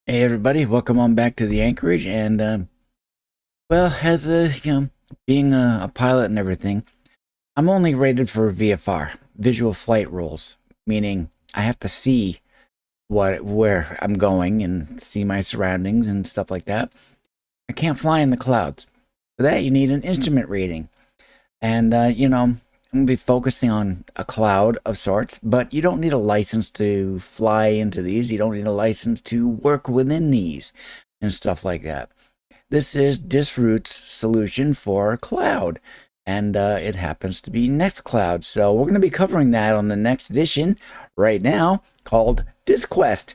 Hey everybody, welcome on back to the AnKorage. And well, as a being a pilot and everything, I'm only rated for VFR, visual flight rules, meaning I have to see where I'm going and see my surroundings and stuff like that. I can't fly in the clouds. For that, you need an instrument rating, and I'm gonna be focusing on a cloud of sorts. But you don't need a license to fly into these. You don't need a license to work within these and stuff like that. This is Disroot's solution for cloud, and it happens to be Nextcloud. So we're going to be covering that on the next edition right now called DisQuest.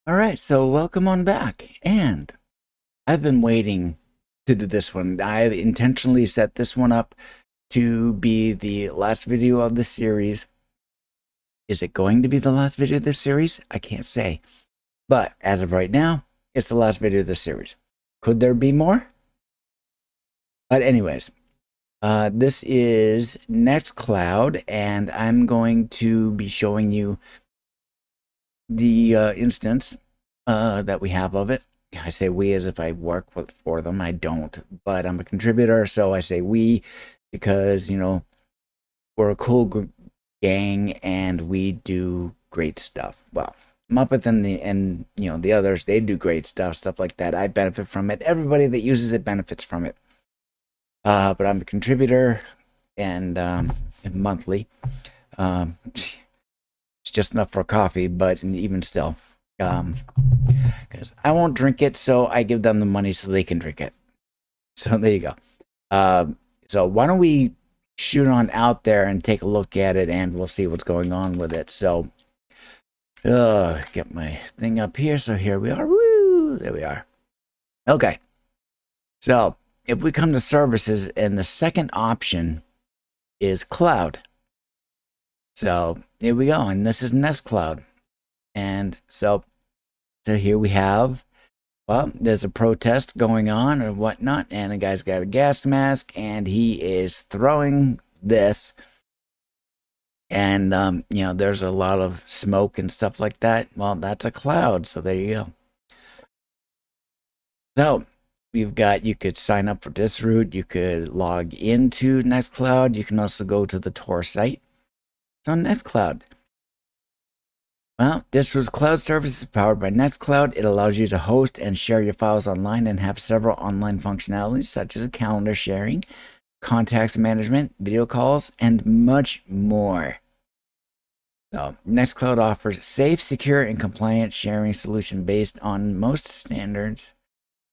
All right, so welcome on back. And I've been waiting to do this one. I've intentionally set this one up to be the last video of the series. Is it going to be the last video of this series? I can't say. But as of right now, it's the last video of the series. Could there be more? But anyways, this is Nextcloud, and I'm going to be showing you the instance that we have of it. I say we as if I work for them. I don't, but I'm a contributor, so I say we because, we're a cool gang and we do great stuff. Well, Muppet and the others, they do great stuff like that. I benefit from it. Everybody that uses it benefits from it. But I'm a contributor and monthly. It's just enough for coffee, but even still, because I won't drink it, so I give them the money so they can drink it. So there you go. So why don't we shoot on out there and take a look at it, and we'll see what's going on with it. So, get my thing up here. So here we are. Woo! There we are. Okay. So if we come to services, and the second option is cloud. So here we go, and this is Nextcloud. And so here we have, well, there's a protest going on or whatnot, and a guy's got a gas mask, and he is throwing this. And, there's a lot of smoke and stuff like that. Well, that's a cloud, so there you go. So we've got, you could sign up for Disroot, you could log into Nextcloud, you can also go to the Tor site. It's on Nextcloud. Well, Disroot's cloud service is powered by Nextcloud. It allows you to host and share your files online and have several online functionalities such as calendar sharing, contacts management, video calls, and much more. So, Nextcloud offers safe, secure, and compliant sharing solution based on most standards,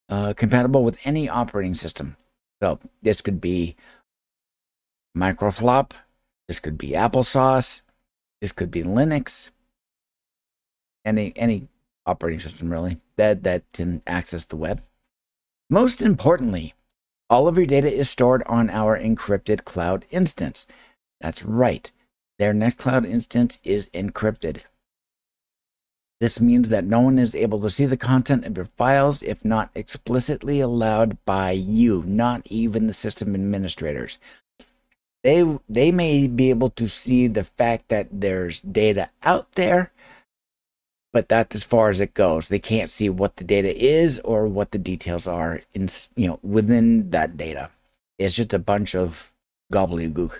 compatible with any operating system. So, this could be Microflop, this could be applesauce, this could be Linux, any operating system really that can access the web. Most importantly, all of your data is stored on our encrypted cloud instance. That's right. Their Nextcloud instance is encrypted. This means that no one is able to see the content of your files if not explicitly allowed by you, not even the system administrators. They may be able to see the fact that there's data out there, but that's as far as it goes. They can't see what the data is or what the details are in within that data. It's just a bunch of gobbledygook.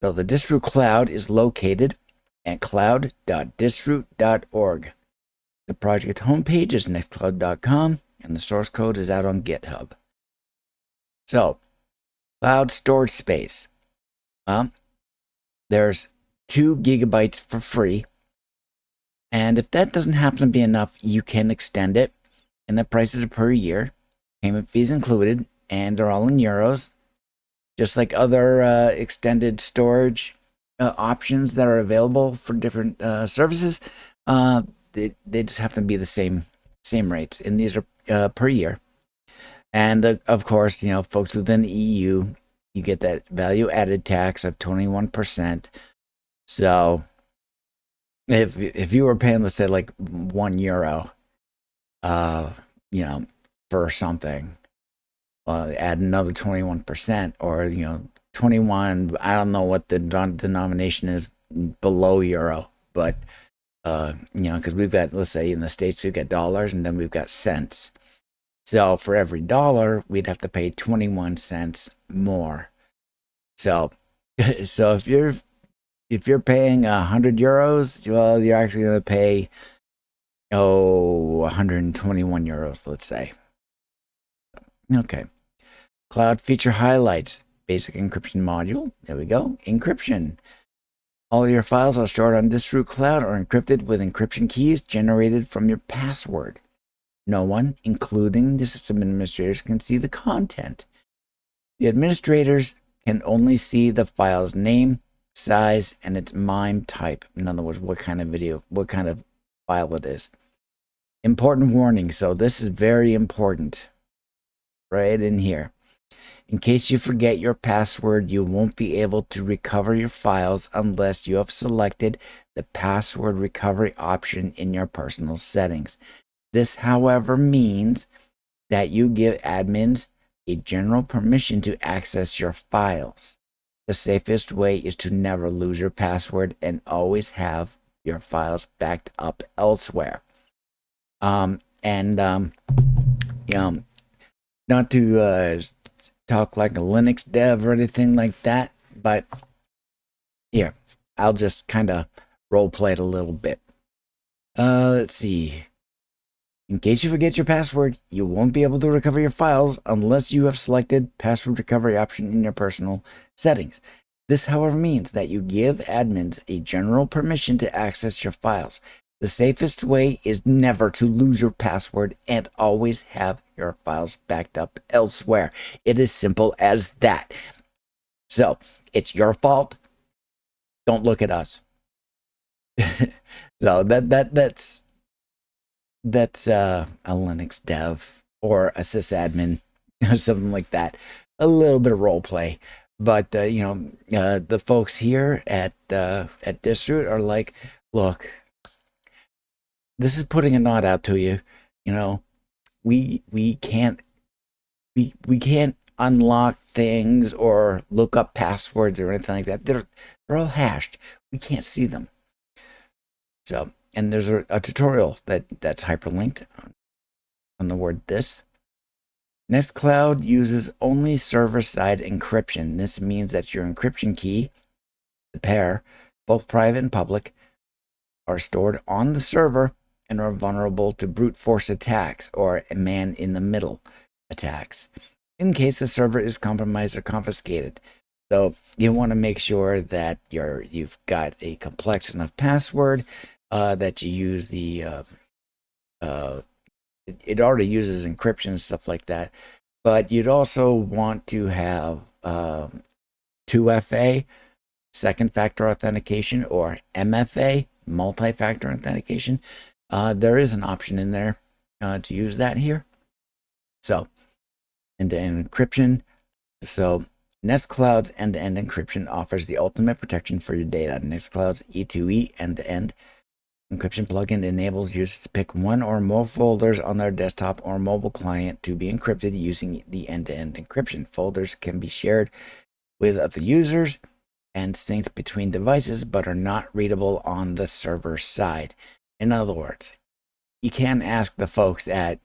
So the Disroot Cloud is located at cloud.disroot.org. The project homepage is nextcloud.com, and the source code is out on GitHub. So, cloud storage space. There's 2 gigabytes for free. And if that doesn't happen to be enough, you can extend it. And the prices are per year. Payment fees included. And they're all in euros. Just like other extended storage options that are available for different services. They just happen to be the same rates. And these are per year. And of course, folks within the EU you get that value added tax of 21%. So if you were paying, let's say, like €1, you know, for something, add another 21%, or 21. I don't know what the denomination is below euro, but because we've got, let's say in the States, we've got dollars and then we've got cents. So for every dollar, we'd have to pay 21 cents more. So, so if you're paying €100, well, you're actually going to pay 121 euros, let's say. Okay. Cloud feature highlights. Basic encryption module. There we go. Encryption. All your files are stored on Disroot Cloud or encrypted with encryption keys generated from your password. No one, including the system administrators, can see the content. The administrators can only see the file's name, size, and its MIME type. In other words, what kind of file it is. Important warning. So this is very important. Right in here. In case you forget your password, you won't be able to recover your files unless you have selected the password recovery option in your personal settings. This, however, means that you give admins a general permission to access your files. The safest way is to never lose your password and always have your files backed up elsewhere. Not to talk like a Linux dev or anything like that, but here, I'll just kind of role play it a little bit. Let's see. In case you forget your password, you won't be able to recover your files unless you have selected password recovery option in your personal settings. This, however, means that you give admins a general permission to access your files. The safest way is never to lose your password and always have your files backed up elsewhere. It is simple as that. So, it's your fault. Don't look at us. So that's a Linux dev or a sysadmin or something like that. A little bit of role play, but the folks here at Disroot are like, look, this is putting a nod out to you. We can't unlock things or look up passwords or anything like that. They're all hashed. We can't see them. So, and there's a tutorial that's hyperlinked on the word this. Nextcloud uses only server-side encryption. This means that your encryption key, the pair, both private and public, are stored on the server and are vulnerable to brute force attacks or man-in-the-middle attacks in case the server is compromised or confiscated. So you want to make sure that you've got a complex enough password that you use the it already uses encryption and stuff like that, but you'd also want to have 2FA, second factor authentication, or MFA, multi-factor authentication. There is an option in there to use that here. So end-to-end encryption. So Nextcloud's end-to-end encryption offers the ultimate protection for your data. Nextcloud's E2E end-to-end encryption plugin enables users to pick one or more folders on their desktop or mobile client to be encrypted using the end-to-end encryption. Folders can be shared with other users and synced between devices, but are not readable on the server side. In other words, you can ask the folks at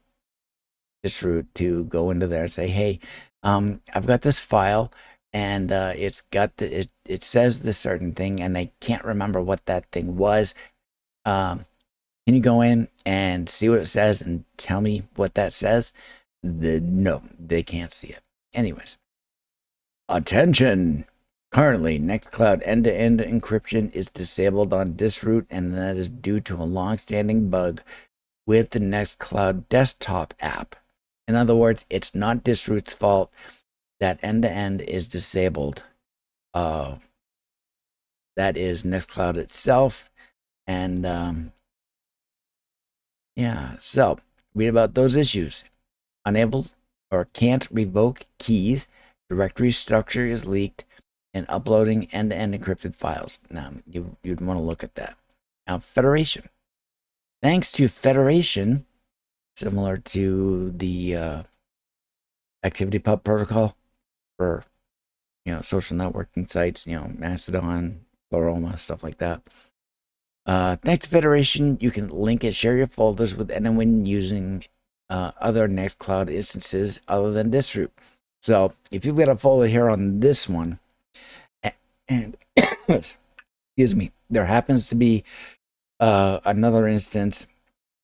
Disroot to go into there and say, hey, I've got this file and it's got it says this certain thing and I can't remember what that thing was. Can you go in and see what it says and tell me what that says? No, they can't see it. Anyways, attention! Currently, Nextcloud end-to-end encryption is disabled on Disroot, and that is due to a long-standing bug with the Nextcloud desktop app. In other words, it's not Disroot's fault that end-to-end is disabled. That is Nextcloud itself. And yeah, so read about those issues. Unable or can't revoke keys directory structure is leaked, and uploading end-to-end encrypted files. Now, you'd want to look at that. Now, federation. Thanks to federation, similar to the ActivityPub protocol for social networking sites, Mastodon, Pleroma, stuff like that. Thanks to federation, you can link and share your folders with anyone using other Nextcloud instances other than Disroot. So if you've got a folder here on this one, and excuse me, there happens to be another instance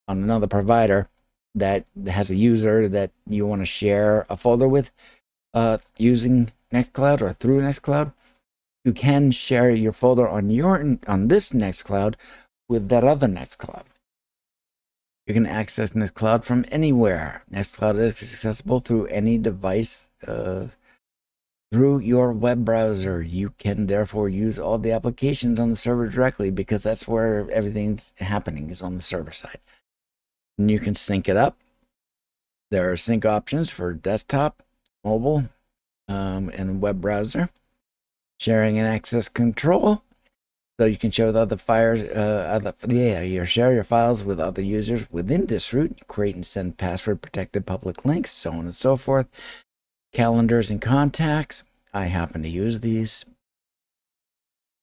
on another provider that has a user that you want to share a folder with using Nextcloud or through Nextcloud, you can share your folder on this Nextcloud with that other Nextcloud. You can access Nextcloud from anywhere. Nextcloud is accessible through any device through your web browser. You can therefore use all the applications on the server directly because that's where everything's happening, is on the server side. And you can sync it up. There are sync options for desktop, mobile, and web browser. Sharing and access control. So you can share with other files, you share your files with other users within Disroot, create and send password protected public links, so on and so forth. Calendars and contacts. I happen to use these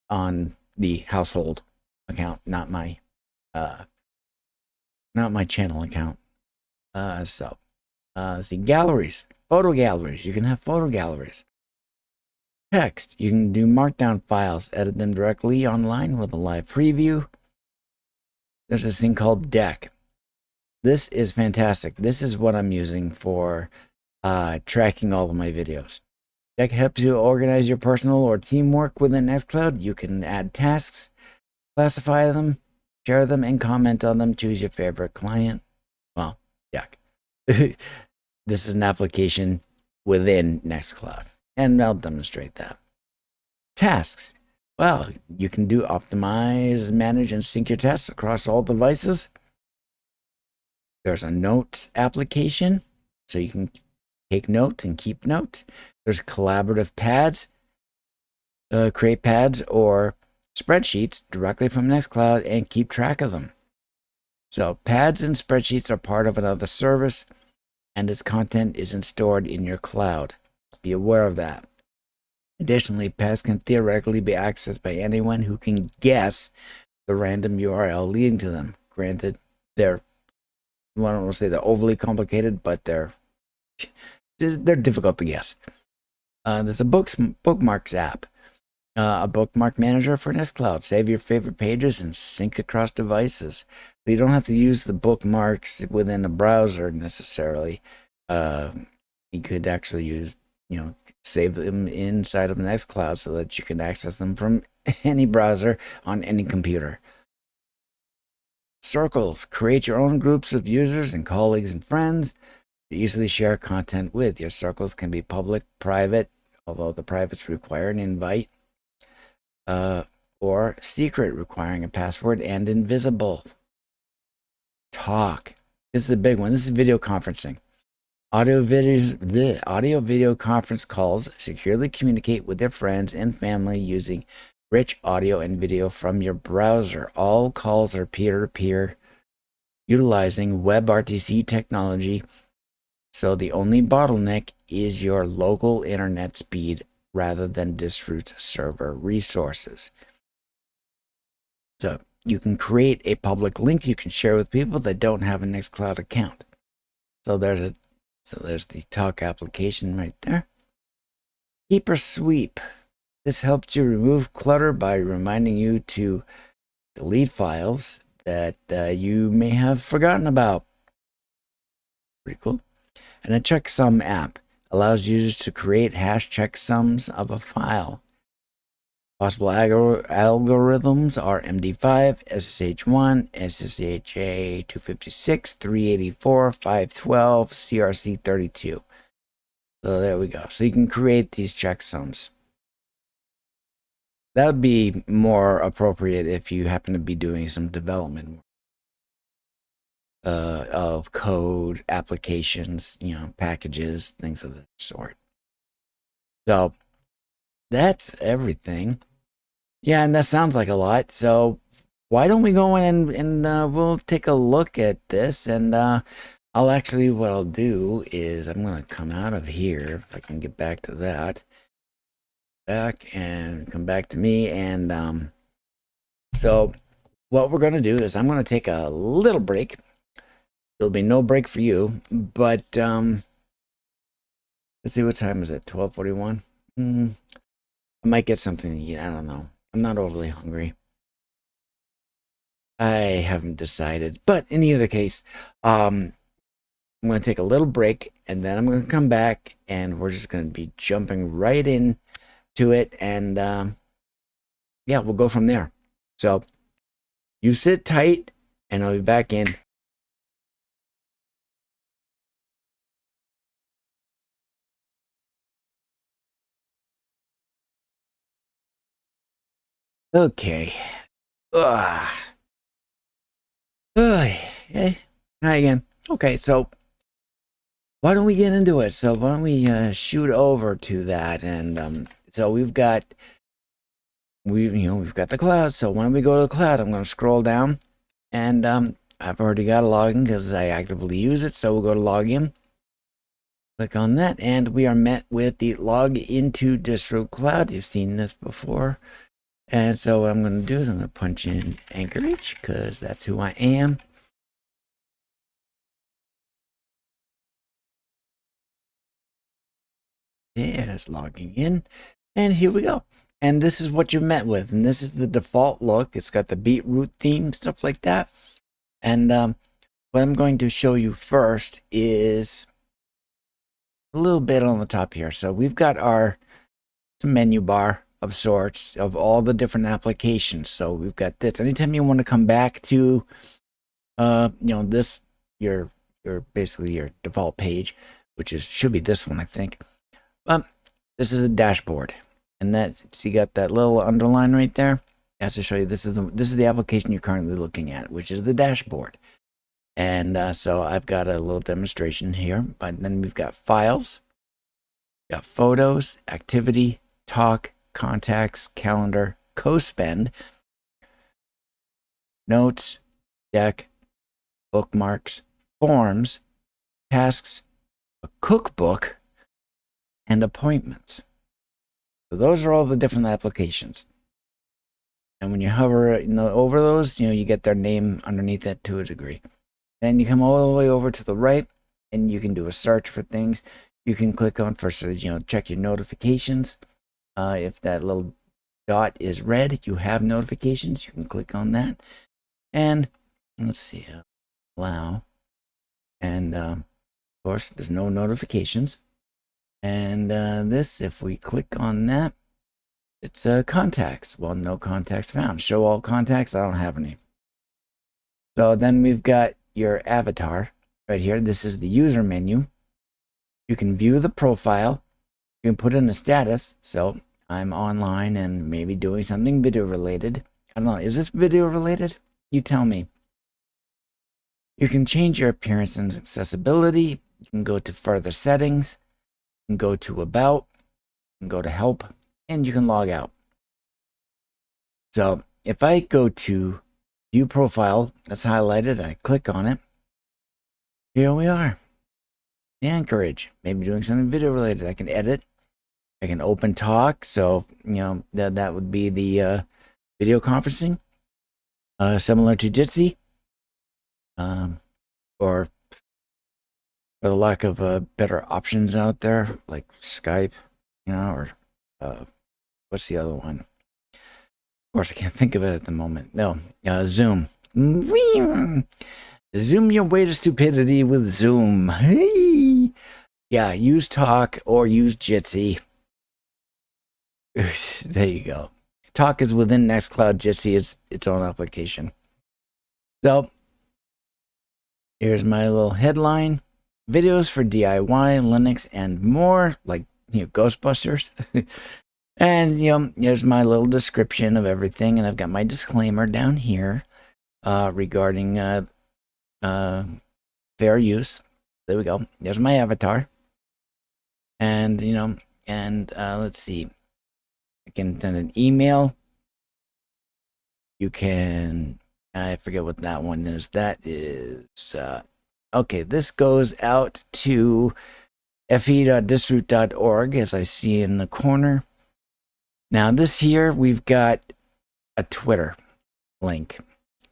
on the household account, not my channel account. See, galleries, photo galleries. You can have photo galleries. Text. You can do markdown files, edit them directly online with a live preview. There's this thing called Deck. This is fantastic. This is what I'm using for tracking all of my videos. Deck helps you organize your personal or teamwork within Nextcloud. You can add tasks, classify them, share them, and comment on them. Choose your favorite client. Well, Deck. This is an application within Nextcloud, and I'll demonstrate that. Tasks. Well, you can do optimize, manage, and sync your tasks across all devices. There's a notes application, so you can take notes and keep notes. There's collaborative pads, create pads or spreadsheets directly from Nextcloud and keep track of them. So pads and spreadsheets are part of another service, and its content isn't stored in your cloud. Be aware of that. Additionally, pads can theoretically be accessed by anyone who can guess the random URL leading to them. Granted, I don't want to say they're overly complicated, but they're difficult to guess. There's a bookmarks app, a bookmark manager for Nextcloud. Save your favorite pages and sync across devices. So you don't have to use the bookmarks within a browser necessarily. You could actually use, save them inside of Nextcloud so that you can access them from any browser on any computer. Circles. Create your own groups of users and colleagues and friends to easily share content with. Your circles can be public, private, although the privates require an invite, or secret, requiring a password, and invisible. Talk. This is a big one. This is video conferencing. Audio video conference calls securely communicate with their friends and family using rich audio and video from your browser. All calls are peer-to-peer, utilizing WebRTC technology. So the only bottleneck is your local internet speed rather than Disroot's server resources. So you can create a public link you can share with people that don't have a Nextcloud account. So there's the Talk application right there. Keep or sweep. This helps you remove clutter by reminding you to delete files that you may have forgotten about. Pretty cool. And a checksum app allows users to create hash checksums of a file. Possible algorithms are MD5, SSH1, SSH 256, 384, 512, CRC32. So there we go. So you can create these checksums. That would be more appropriate if you happen to be doing some development of code, applications, packages, things of that sort. So that's everything. Yeah, and that sounds like a lot. So why don't we go in and we'll take a look at this, and I'll actually, what I'll do is I'm going to come out of here, if I can get back to that, back and come back to me. And so what we're going to do is I'm going to take a little break. There'll be no break for you, but let's see, what time is it? 12:41. I might get something to eat. I don't know. I'm not overly hungry. I haven't decided, but in either case, I'm going to take a little break, and then I'm going to come back, and we're just going to be jumping right in to it, and yeah, we'll go from there. So you sit tight, and I'll be back in. Okay. Ugh. Ugh. Hey. Hi again. Okay, so why don't we get into it? So why don't we shoot over to that, and so we've got we've got the cloud. So when we go to the cloud, I'm going to scroll down, and I've already got a login because I actively use it. So we'll go to login, click on that, and we are met with the log into Disroot Cloud. You've seen this before. And so what I'm going to do is I'm going to punch in AnKorage because that's who I am. Yeah, it's logging in. And here we go. And this is what you're met with. And this is the default look. It's got the beetroot theme, stuff like that. And what I'm going to show you first is a little bit on the top here. So we've got our menu bar of sorts of all the different applications. So we've got this. Anytime you want to come back to, this, your basically your default page, which should be this one, I think. This is a dashboard, and you got that little underline right there. That's to show you this is the application you're currently looking at, which is the dashboard. And so I've got a little demonstration here. But then we've got files, got photos, activity, talk, contacts, calendar, co-spend, notes, deck, bookmarks, forms, tasks, a cookbook, and appointments. So those are all the different applications. And when you hover over those, you get their name underneath it to a degree. Then you come all the way over to the right, and you can do a search for things. You can click on for, check your notifications. If that little dot is red, you have notifications. You can click on that. And let's see, allow. And of course, there's no notifications. And this, if we click on that, it's contacts. Well, no contacts found. Show all contacts. I don't have any. So then we've got your avatar right here. This is the user menu. You can view the profile. You can put in a status. So I'm online and maybe doing something video related. I don't know. Is this video related? You tell me. You can change your appearance and accessibility. You can go to further settings. You can go to about. You can go to help. And you can log out. So if I go to view profile, that's highlighted, I click on it. Here we are. The AnKorage. Maybe doing something video related. I can edit. I can open talk. So, that would be the video conferencing. Similar to Jitsi. Or for the lack of better options out there, like Skype, or what's the other one? Of course, I can't think of it at the moment. No, Zoom. Zoom your way to stupidity with Zoom. Hey! Yeah, use Talk or use Jitsi. There you go. Talk is within Nextcloud. Jitsi is its own application. So, here's my little headline. Videos for DIY, Linux, and more, like, Ghostbusters. And, there's my little description of everything. And I've got my disclaimer down here regarding fair use. There we go. There's my avatar. And, And let's see. I can send an email. You can, I forget what that one is. That is, okay, this goes out to fe.disroot.org, as I see in the corner. Now this here, we've got a Twitter link.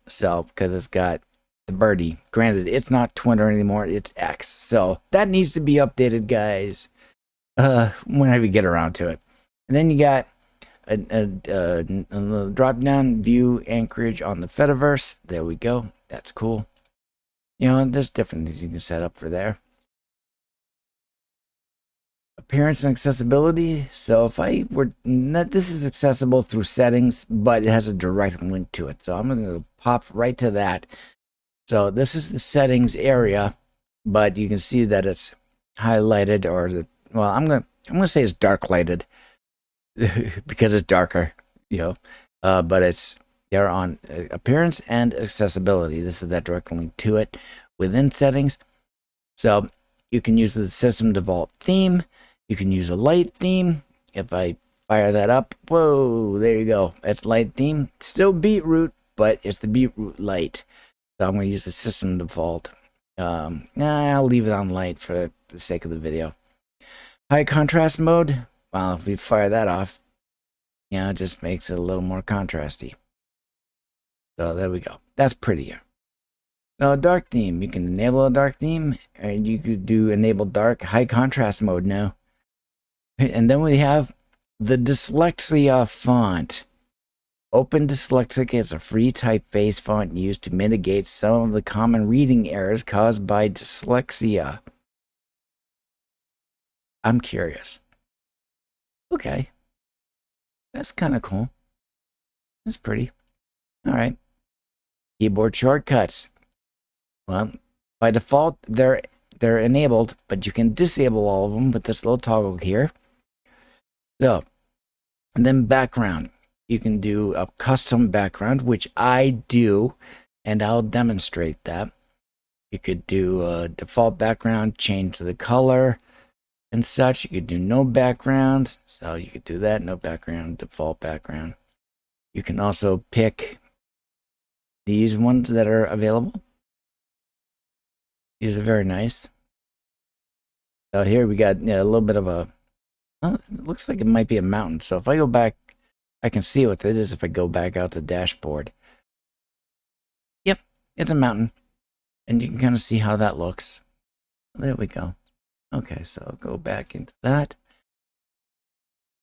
So, because it's got the birdie. Granted, it's not Twitter anymore, it's X. So that needs to be updated, guys, whenever you get around to it. And then you got a drop down view AnKorage on the Fediverse. There we go. That's cool. You know, there's different things you can set up for there. Appearance and accessibility. So if I were not, this is accessible through settings, but it has a direct link to it. So I'm going to pop right to that. So this is the settings area, but you can see that it's highlighted, or the, well, I'm gonna say it's dark lighted because it's darker, you know. But it's there on appearance and accessibility. This is that direct link to it within settings. So you can use the system default theme. You can use a light theme. If I fire that up, whoa, there you go. It's light theme. Still beetroot, but it's the beetroot light. So I'm going to use the system default. I'll leave it on light for the sake of the video. High contrast mode. Well, if we fire that off, you know, it just makes it a little more contrasty. So there we go. That's prettier. Now, dark theme. You can enable a dark theme, and you could do enable dark high contrast mode now. And then we have the dyslexia font. Open Dyslexic is a free typeface font used to mitigate some of the common reading errors caused by dyslexia. I'm curious. Okay. That's kind of cool. That's pretty. All right. Keyboard shortcuts. Well, by default, they're enabled, but you can disable all of them with this little toggle here. So, and then background. You can do a custom background, which I do, and I'll demonstrate that. You could do a default background, change the color and such. You could do no background, so you could do that, no background, default background. You can also pick these ones that are available. These are very nice. So here we got a little bit of a, well, it looks like it might be a mountain. So if I go back, I can see what it is if I go back out the dashboard. Yep, it's a mountain. And you can kind of see how that looks. There we go. Okay, so I'll go back into that.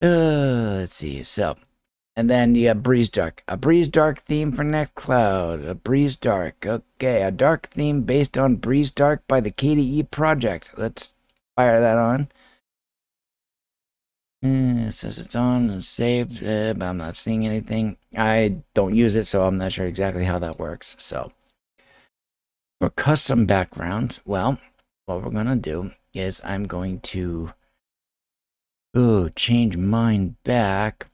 Let's see. So, and then you have Breeze Dark. A Breeze Dark theme for Nextcloud. A Breeze Dark. Okay, a dark theme based on Breeze Dark by the KDE project. Let's fire that on. It says it's on and saved, but I'm not seeing anything. I don't use it, so I'm not sure exactly how that works. So, for custom backgrounds, well, what we're going to do is I'm going to change mine back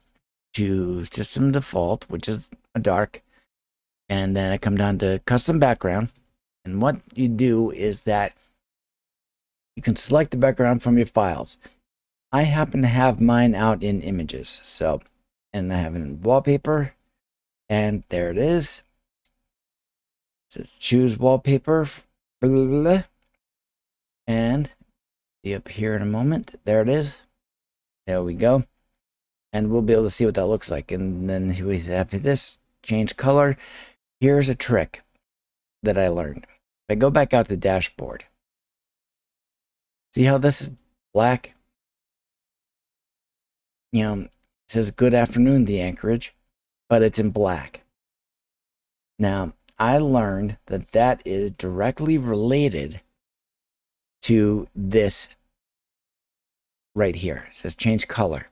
to system default, which is a dark. And then I come down to custom background. And what you do is that you can select the background from your files. I happen to have mine out in images. So, and I have it in wallpaper. And there it is. It says choose wallpaper. Blah, blah, blah. And see up here in a moment. There it is. There we go. And we'll be able to see what that looks like. And then we have this change color. Here's a trick that I learned. If I go back out to the dashboard, see how this is black? You know, it says good afternoon, the AnKorage, but it's in black. Now, I learned that that is directly related to this right here. It says change color.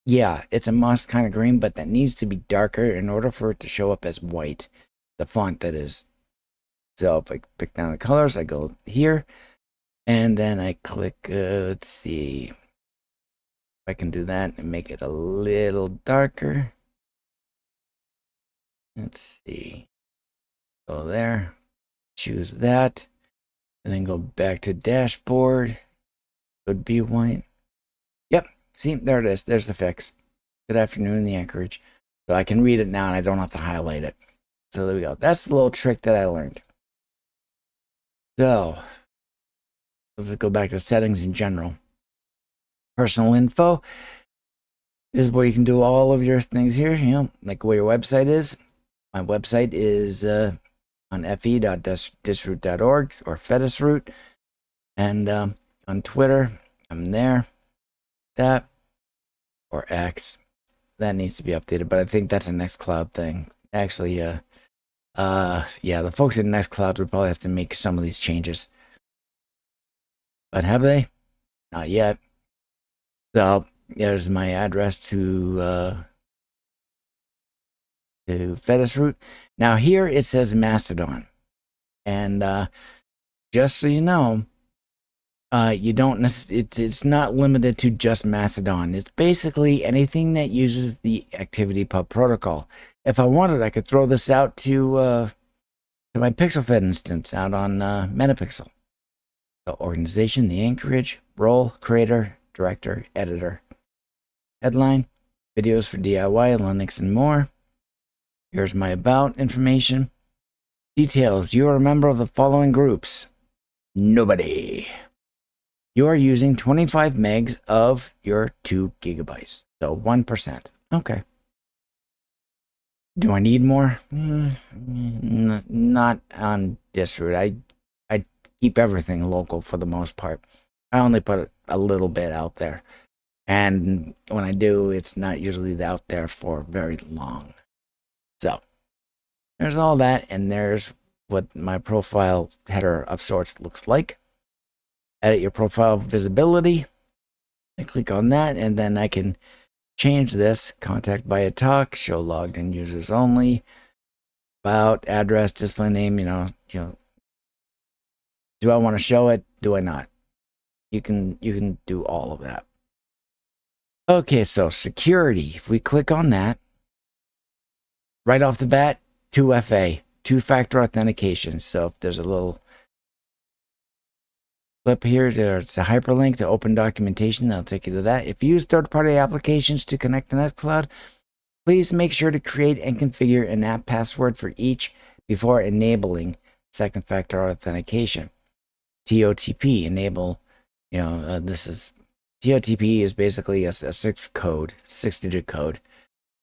Yeah, it's a moss kind of green, but that needs to be darker in order for it to show up as white. The font that is. So if I pick down the colors, I go here, and then I click, let's see. If I can do that and make it a little darker. Let's see. Go there, choose that, and then go back to dashboard. Would be white. Yep, See, there it is. There's the fix. Good afternoon, the Anchorage. So I can read it now and I don't have to highlight it. So there we go. That's the little trick that I learned. So let's just go back to settings in general. Personal info is where you can do all of your things here, like where your website is. My website is on fe.disroot.org or Disroot. And on Twitter, I'm there. That or X. That needs to be updated, but I think that's a Nextcloud thing. Actually, yeah, the folks at Nextcloud would probably have to make some of these changes. But have they? Not yet. So there's my address to Disroot. Now here it says Mastodon, and just so you know, you don't. It's not limited to just Mastodon. It's basically anything that uses the ActivityPub protocol. If I wanted, I could throw this out to my PixelFed instance out on Metapixel. The organization, the Anchorage, role, creator, director, editor, headline, videos for DIY, Linux, and more. Here's my about information. Details. You are a member of the following groups. Nobody. You are using 25 megs of your 2 gigabytes. So 1%. Okay. Do I need more? Not on Disroot. I keep everything local for the most part. I only put a little bit out there. And when I do, it's not usually out there for very long. So there's all that. And there's what my profile header of sorts looks like. Edit your profile visibility. I click on that, and then I can change this. Contact via talk, show logged in users only, about, address, display name. Do I want to show it? Do I not? You can do all of that. Okay, so security. If we click on that, right off the bat, 2FA, two-factor authentication. So if there's a little clip here, it's a hyperlink to open documentation. That'll take you to that. If you use third-party applications to connect to Nextcloud, please make sure to create and configure an app password for each before enabling second-factor authentication. TOTP enable. TOTP is basically a 6-digit code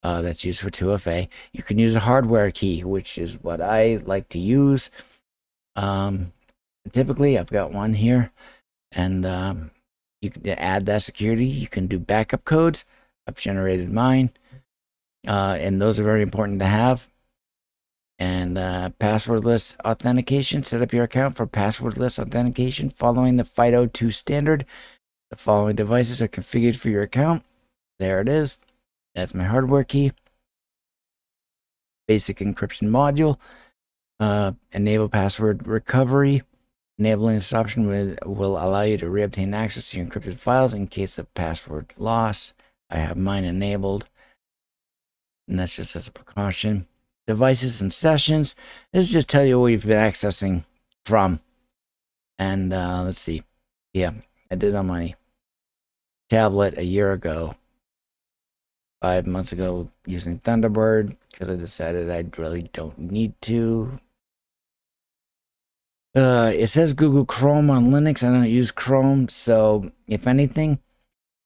that's used for 2FA. You can use a hardware key, which is what I like to use. Typically, I've got one here, and you can add that security. You can do backup codes. I've generated mine, and those are very important to have. And passwordless authentication. Set up your account for passwordless authentication following the FIDO2 standard. The following devices are configured for your account. There it is. That's my hardware key. Basic encryption module. Enable password recovery. Enabling this option will allow you to reobtain access to your encrypted files in case of password loss. I have mine enabled, and that's just as a precaution. Devices and sessions. This just tell you where you've been accessing from. And let's see. Yeah, I did on my tablet a year ago. 5 months ago using Thunderbird because I decided I really don't need to. It says Google Chrome on Linux. I don't use Chrome, so if anything,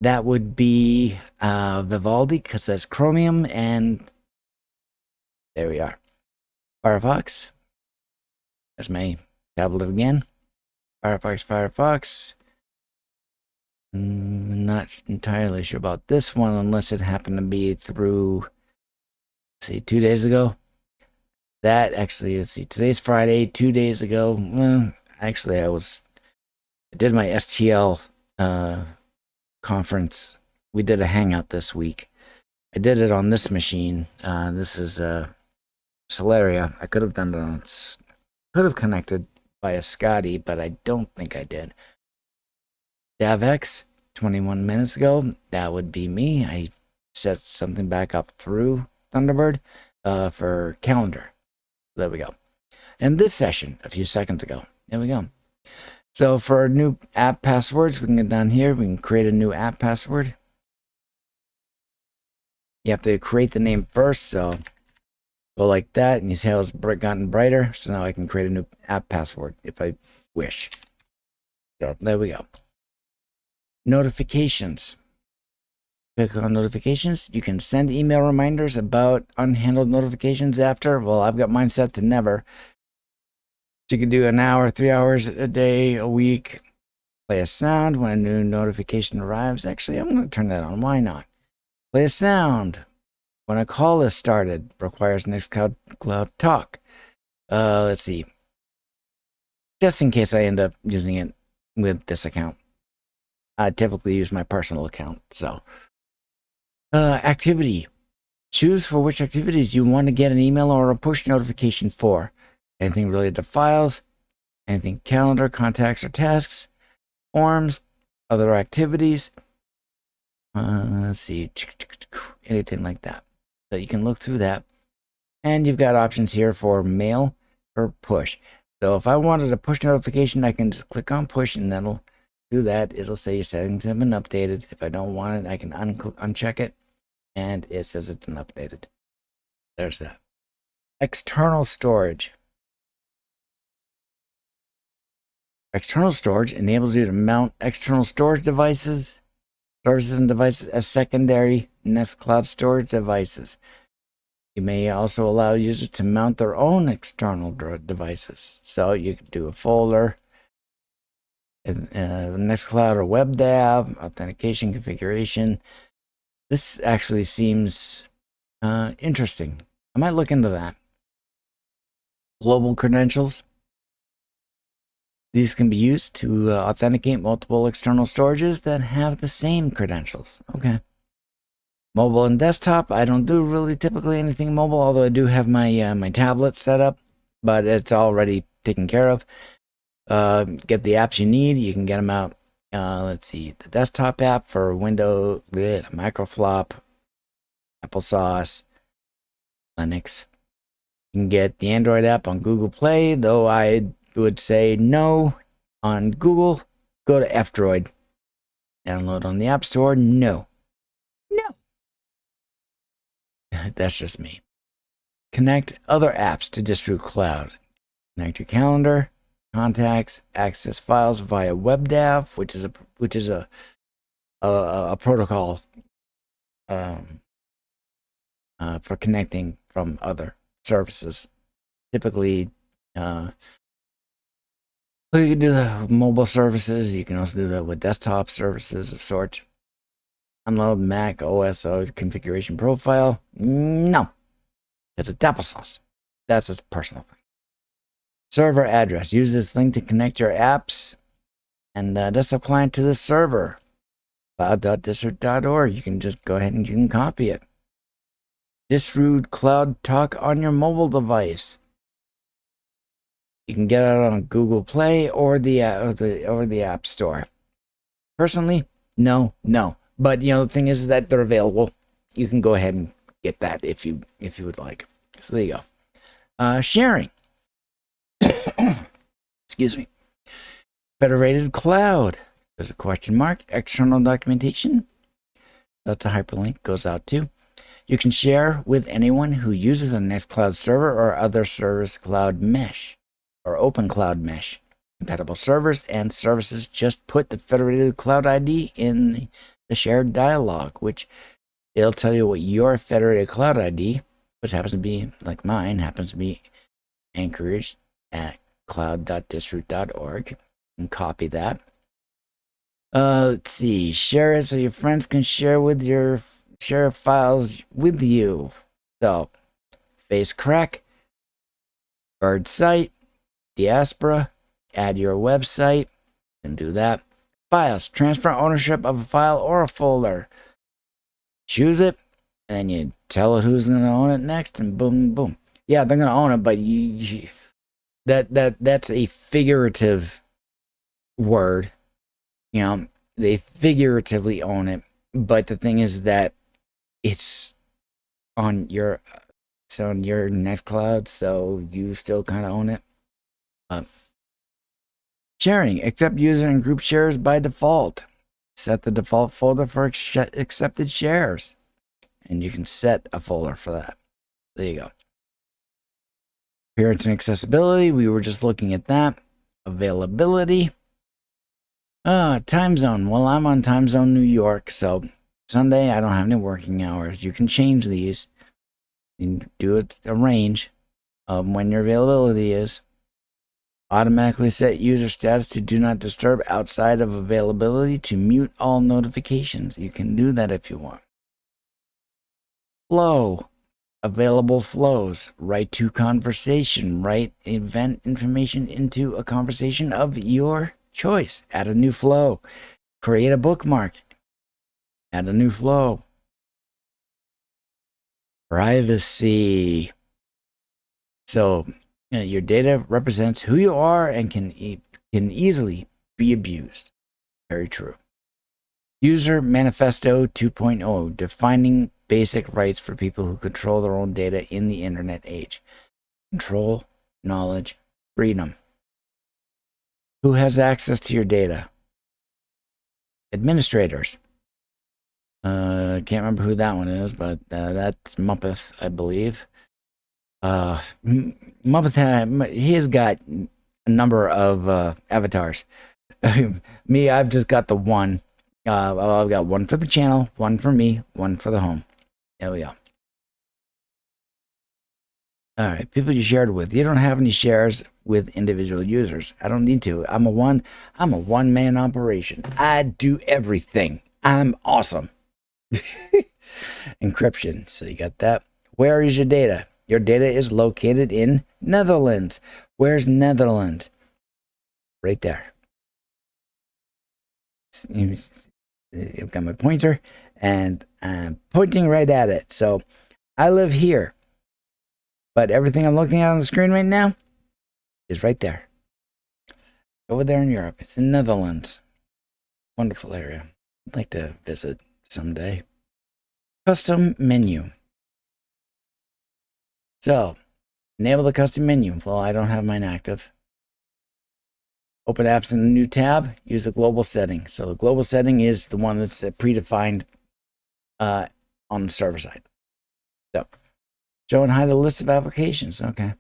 that would be Vivaldi because that's Chromium, and there we are. Firefox. There's my tablet again. Firefox. Not entirely sure about this one unless it happened to be through, let's see, 2 days ago. That actually, let's see, today's Friday, 2 days ago. Actually, I did my STL conference. We did a hangout this week. I did it on this machine. This is Celeria. I could have done it on, could have connected via Scotty, but I don't think I did. DavX, 21 minutes ago. That would be me. I set something back up through Thunderbird for calendar. There we go. And this session, a few seconds ago. There we go. So for new app passwords, we can get down here. We can create a new app password. You have to create the name first, so go like that, and you see how it's gotten brighter. So now I can create a new app password if I wish. So there we go. Notifications. Click on notifications. You can send email reminders about unhandled notifications after. Well, I've got mine set to never. So you can do an hour, 3 hours a day, a week. Play a sound when a new notification arrives. Actually, I'm going to turn that on. Why not? Play a sound when a call is started. Requires Nextcloud talk. Let's see. Just in case I end up using it with this account. I typically use my personal account. So, activity. Choose for which activities you want to get an email or a push notification for. Anything related to files, anything calendar, contacts, or tasks, forms, other activities. Let's see, anything like that. So you can look through that. And you've got options here for mail or push. So if I wanted a push notification, I can just click on push and that'll do that. It'll say your settings have been updated. If I don't want it, I can uncheck it and it says it's been updated. There's that. External storage. External storage enables you to mount external storage devices, services, and devices as secondary Nextcloud storage devices. You may also allow users to mount their own external devices. So you could do a folder, Nextcloud or web dev, authentication configuration. This actually seems interesting. I might look into that. Global credentials. These can be used to authenticate multiple external storages that have the same credentials. Okay. Mobile and desktop. I don't do really typically anything mobile, although I do have my my tablet set up, but it's already taken care of. Get the apps you need. You can get them out. Let's see. The desktop app for Windows, Microflop, Applesauce, Linux. You can get the Android app on Google Play, though I would say no on Google. Go to F-Droid. Download on the App Store. No. That's just me. Connect other apps to Disroot Cloud. Connect your calendar, contacts, access files via WebDAV, which is a protocol for connecting from other services. Typically, you can do the mobile services. You can also do that with desktop services of sorts. Unload Mac OS configuration profile. No. It's a applesauce. That's a personal thing. Server address. Use this link to connect your apps and desktop client to this server. Cloud.disroot.org. You can just go ahead and you can copy it. Disroot Cloud Talk on your mobile device. You can get it on Google Play or the App Store. Personally, no. But the thing is that they're available. You can go ahead and get that if you would like. So there you go. Sharing. Excuse me. Federated Cloud. There's a question mark. External documentation. That's a hyperlink. Goes out to. You can share with anyone who uses a Nextcloud server or other service cloud mesh or open cloud mesh. Compatible servers and services. Just put the Federated Cloud ID in the shared dialog, which it'll tell you what your Federated Cloud ID, which happens to be, like mine, happens to be AnKorage at cloud.disroot.org, and copy that. Let's see, share it so your friends can share files with you. So, face crack, bird site, diaspora, add your website, and do that. Files, transfer ownership of a file or a folder. Choose it, and you tell it who's going to own it next, and boom, boom. Yeah, they're going to own it, but that's a figurative word. They figuratively own it, but the thing is that it's on your Nextcloud, so you still kind of own it. Sharing, accept user and group shares by default. Set the default folder for accepted shares. and you can set a folder for that. There you go. Appearance and accessibility, we were just looking at that. Availability. Time zone. Well, I'm on time zone New York, so Sunday I don't have any working hours. You can change these. You can do a range of when your availability is. Automatically set user status to do not disturb outside of availability to mute all notifications. You can do that if you want. Flow. Available flows. Write to conversation. Write event information into a conversation of your choice. Add a new flow. Create a bookmark. Add a new flow. Privacy. So your data represents who you are and can easily be abused. Very true. User Manifesto 2.0, defining basic rights for people who control their own data in the internet age. Control, knowledge, freedom. Who has access to your data? Administrators. Can't remember who that one is, but that's Muppet, I believe. Muppet, he has got a number of avatars. Me, I've just got the one. I've got one for the channel, one for me, one for the home. There we go. All right, people you shared with. You don't have any shares with individual users. I don't need to. I'm a one-man operation. I do everything. I'm awesome. Encryption. So you got that. Where is your data? Your data is located in Netherlands. Where's Netherlands? Right there. I've got my pointer and I'm pointing right at it. So I live here, but everything I'm looking at on the screen right now is right there. Over there in Europe. It's in Netherlands. Wonderful area. I'd like to visit someday. Custom menu. So enable the custom menu. Well, I don't have mine active. Open apps in a new tab. Use the global setting. So the global setting is the one that's predefined on the server side. So show and hide the list of applications. Okay.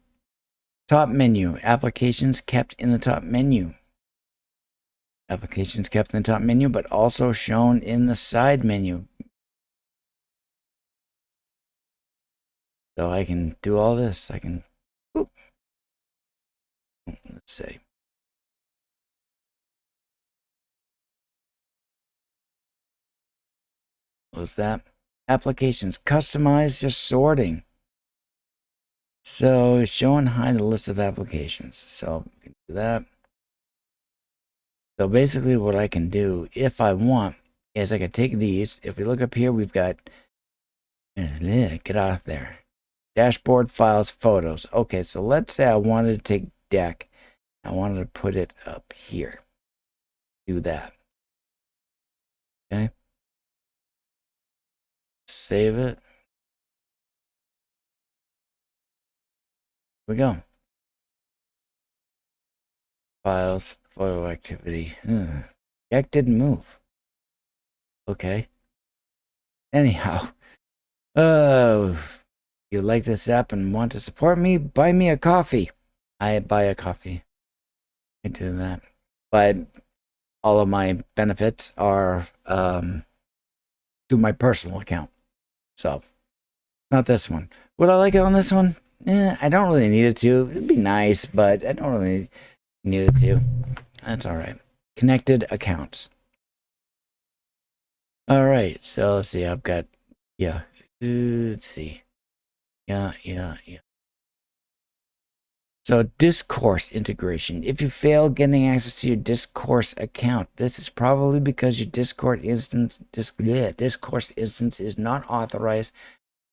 Top menu. Applications kept in the top menu. Applications kept in the top menu, but also shown in the side menu. So I can do all this. I can, whoop. Let's see. What was that? Applications. Customize your sorting. So show and hide the list of applications. So we can do that. So basically what I can do, if I want, is I can take these. If we look up here, we've got, get out of there. Dashboard, files, photos. Okay, so let's say I wanted to take deck. I wanted to put it up here. Do that. Okay. Save it. Here we go. Files, photo activity. Deck didn't move. Okay. Anyhow. You like this app and want to support me? Buy me a coffee. I buy a coffee. I do that. But all of my benefits are through my personal account. So, not this one. Would I like it on this one? I don't really need it to. It'd be nice, but I don't really need it to. That's all right. Connected accounts. All right. So let's see. I've got, yeah. Let's see. Yeah. So Discourse integration. If you fail getting access to your Discourse account, this is probably because your Discourse instance is not authorized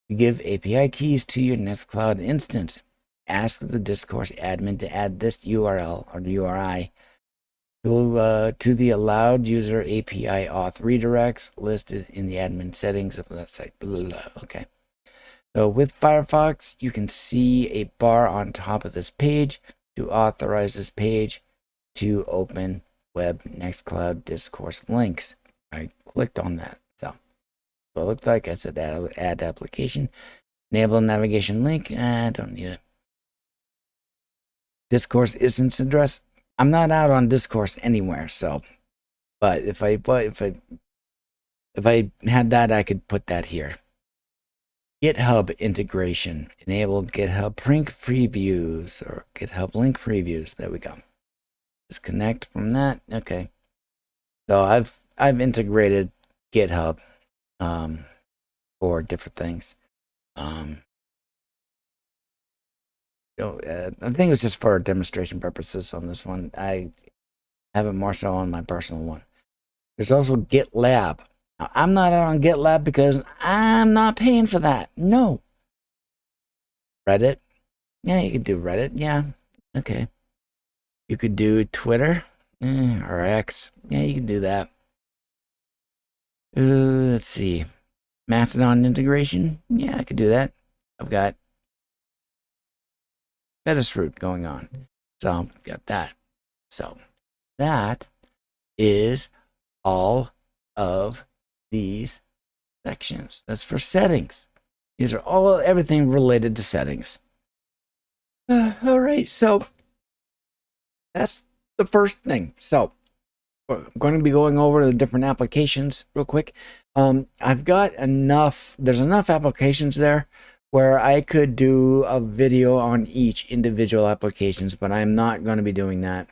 to give API keys to your Nextcloud instance. Ask the Discourse admin to add this URL or URI to the allowed user API auth redirects listed in the admin settings of that site. Okay. So with Firefox, you can see a bar on top of this page to authorize this page to open web Nextcloud Discourse links. I clicked on that. So what it looked like. I said add application, enable navigation link. I don't need it. Discourse instance address. I'm not out on Discourse anywhere, so. But if I had that, I could put that here. GitHub integration. Enable GitHub link previews or GitHub link previews. There we go. Disconnect from that. Okay. So I've integrated GitHub for different things. I think it was just for demonstration purposes on this one. I have it more so on my personal one. There's also GitLab. Now, I'm not out on GitLab because I'm not paying for that. No. Reddit. Yeah, you could do Reddit. Yeah. Okay. You could do Twitter or X. Yeah, you could do that. Let's see. Mastodon integration. Yeah, I could do that. I've got Disroot going on. So I've got that. So that is all of these sections. That's for settings. These are everything related to settings. All right, so that's the first thing. So I'm going to be going over the different applications real quick. I've got enough, there's enough applications there where I could do a video on each individual applications, but I'm not going to be doing that.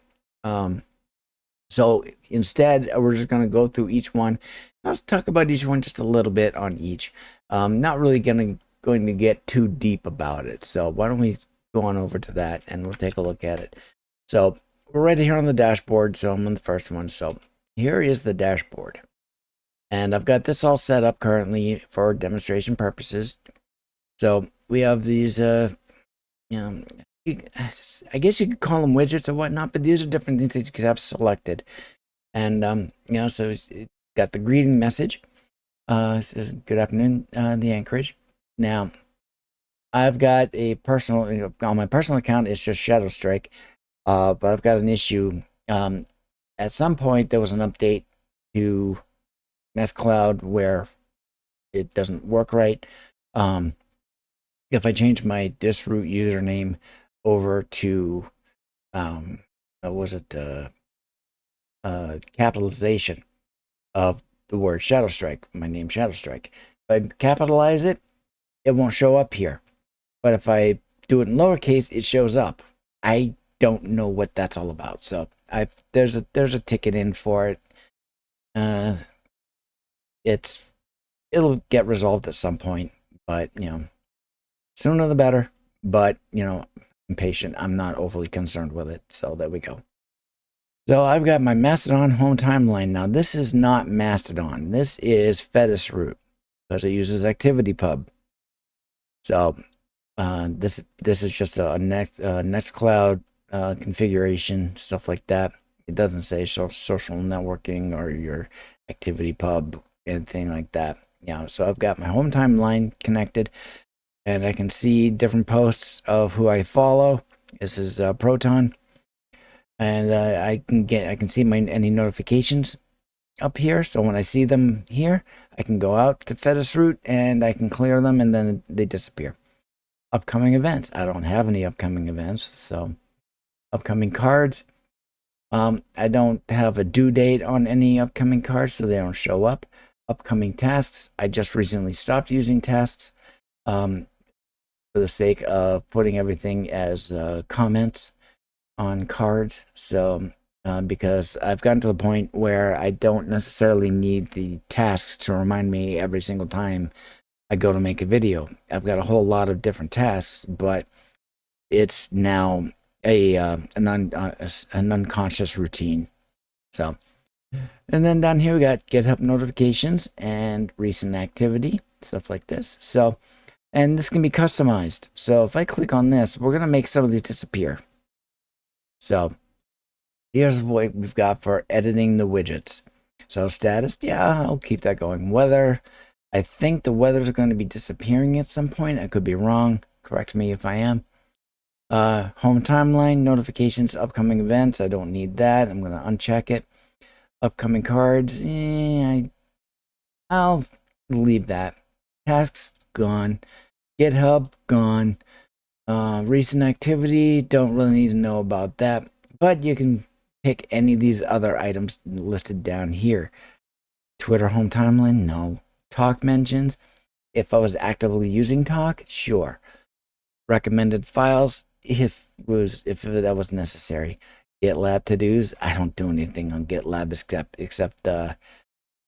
So instead, we're just going to go through each one. I'll talk about each one just a little bit on each. Not really going to get too deep about it. So why don't we go on over to that and we'll take a look at it. So we're right here on the dashboard. So I'm on the first one. So here is the dashboard. And I've got this all set up currently for demonstration purposes. So we have these, I guess you could call them widgets or whatnot, but these are different things that you could have selected. And, so it's got the greeting message. It says, good afternoon, the AnKorage. Now, I've got a personal, on my personal account, it's just Shadow Strike. But I've got an issue. At some point, there was an update to Nextcloud where it doesn't work right. If I change my Disroot username over to, capitalization of the word Shadow Strike, my name Shadow Strike. If I capitalize it, it won't show up here. But if I do it in lowercase, it shows up. I don't know what that's all about. So there's a ticket in for it. It'll get resolved at some point, but sooner the better. But I'm patient. I'm not overly concerned with it. So there we go. So I've got my Mastodon home timeline. Now this is not Mastodon. This is Disroot because it uses ActivityPub. So this is just a Nextcloud configuration, stuff like that. It doesn't say social networking or your ActivityPub, anything like that. So I've got my home timeline connected, and I can see different posts of who I follow. This is Proton, and I can see any notifications up here. So when I see them here, I can go out to Disroot and I can clear them, and then they disappear. Upcoming events. I don't have any upcoming events. So upcoming cards. I don't have a due date on any upcoming cards, so they don't show up. Upcoming tasks. I just recently stopped using tasks for the sake of putting everything as comments on cards. So because I've gotten to the point where I don't necessarily need the tasks to remind me every single time I go to make a video. I've got a whole lot of different tasks, but it's now an unconscious routine. So, and then down here we got GitHub notifications and recent activity, stuff like this. So, and this can be customized. So if I click on this, we're going to make some of these disappear. So here's what we've got for editing the widgets. So status, yeah, I'll keep that going. Weather, I think the weather is going to be disappearing at some point. I could be wrong. Correct me if I am. Home timeline, notifications, upcoming events. I don't need that. I'm going to uncheck it. Upcoming cards. I'll leave that. Tasks, gone. GitHub, gone. Recent activity, don't really need to know about that. But you can pick any of these other items listed down here. Twitter home timeline, no. Talk mentions, if I was actively using Talk, sure. Recommended files, if that was necessary. GitLab to-dos, I don't do anything on GitLab except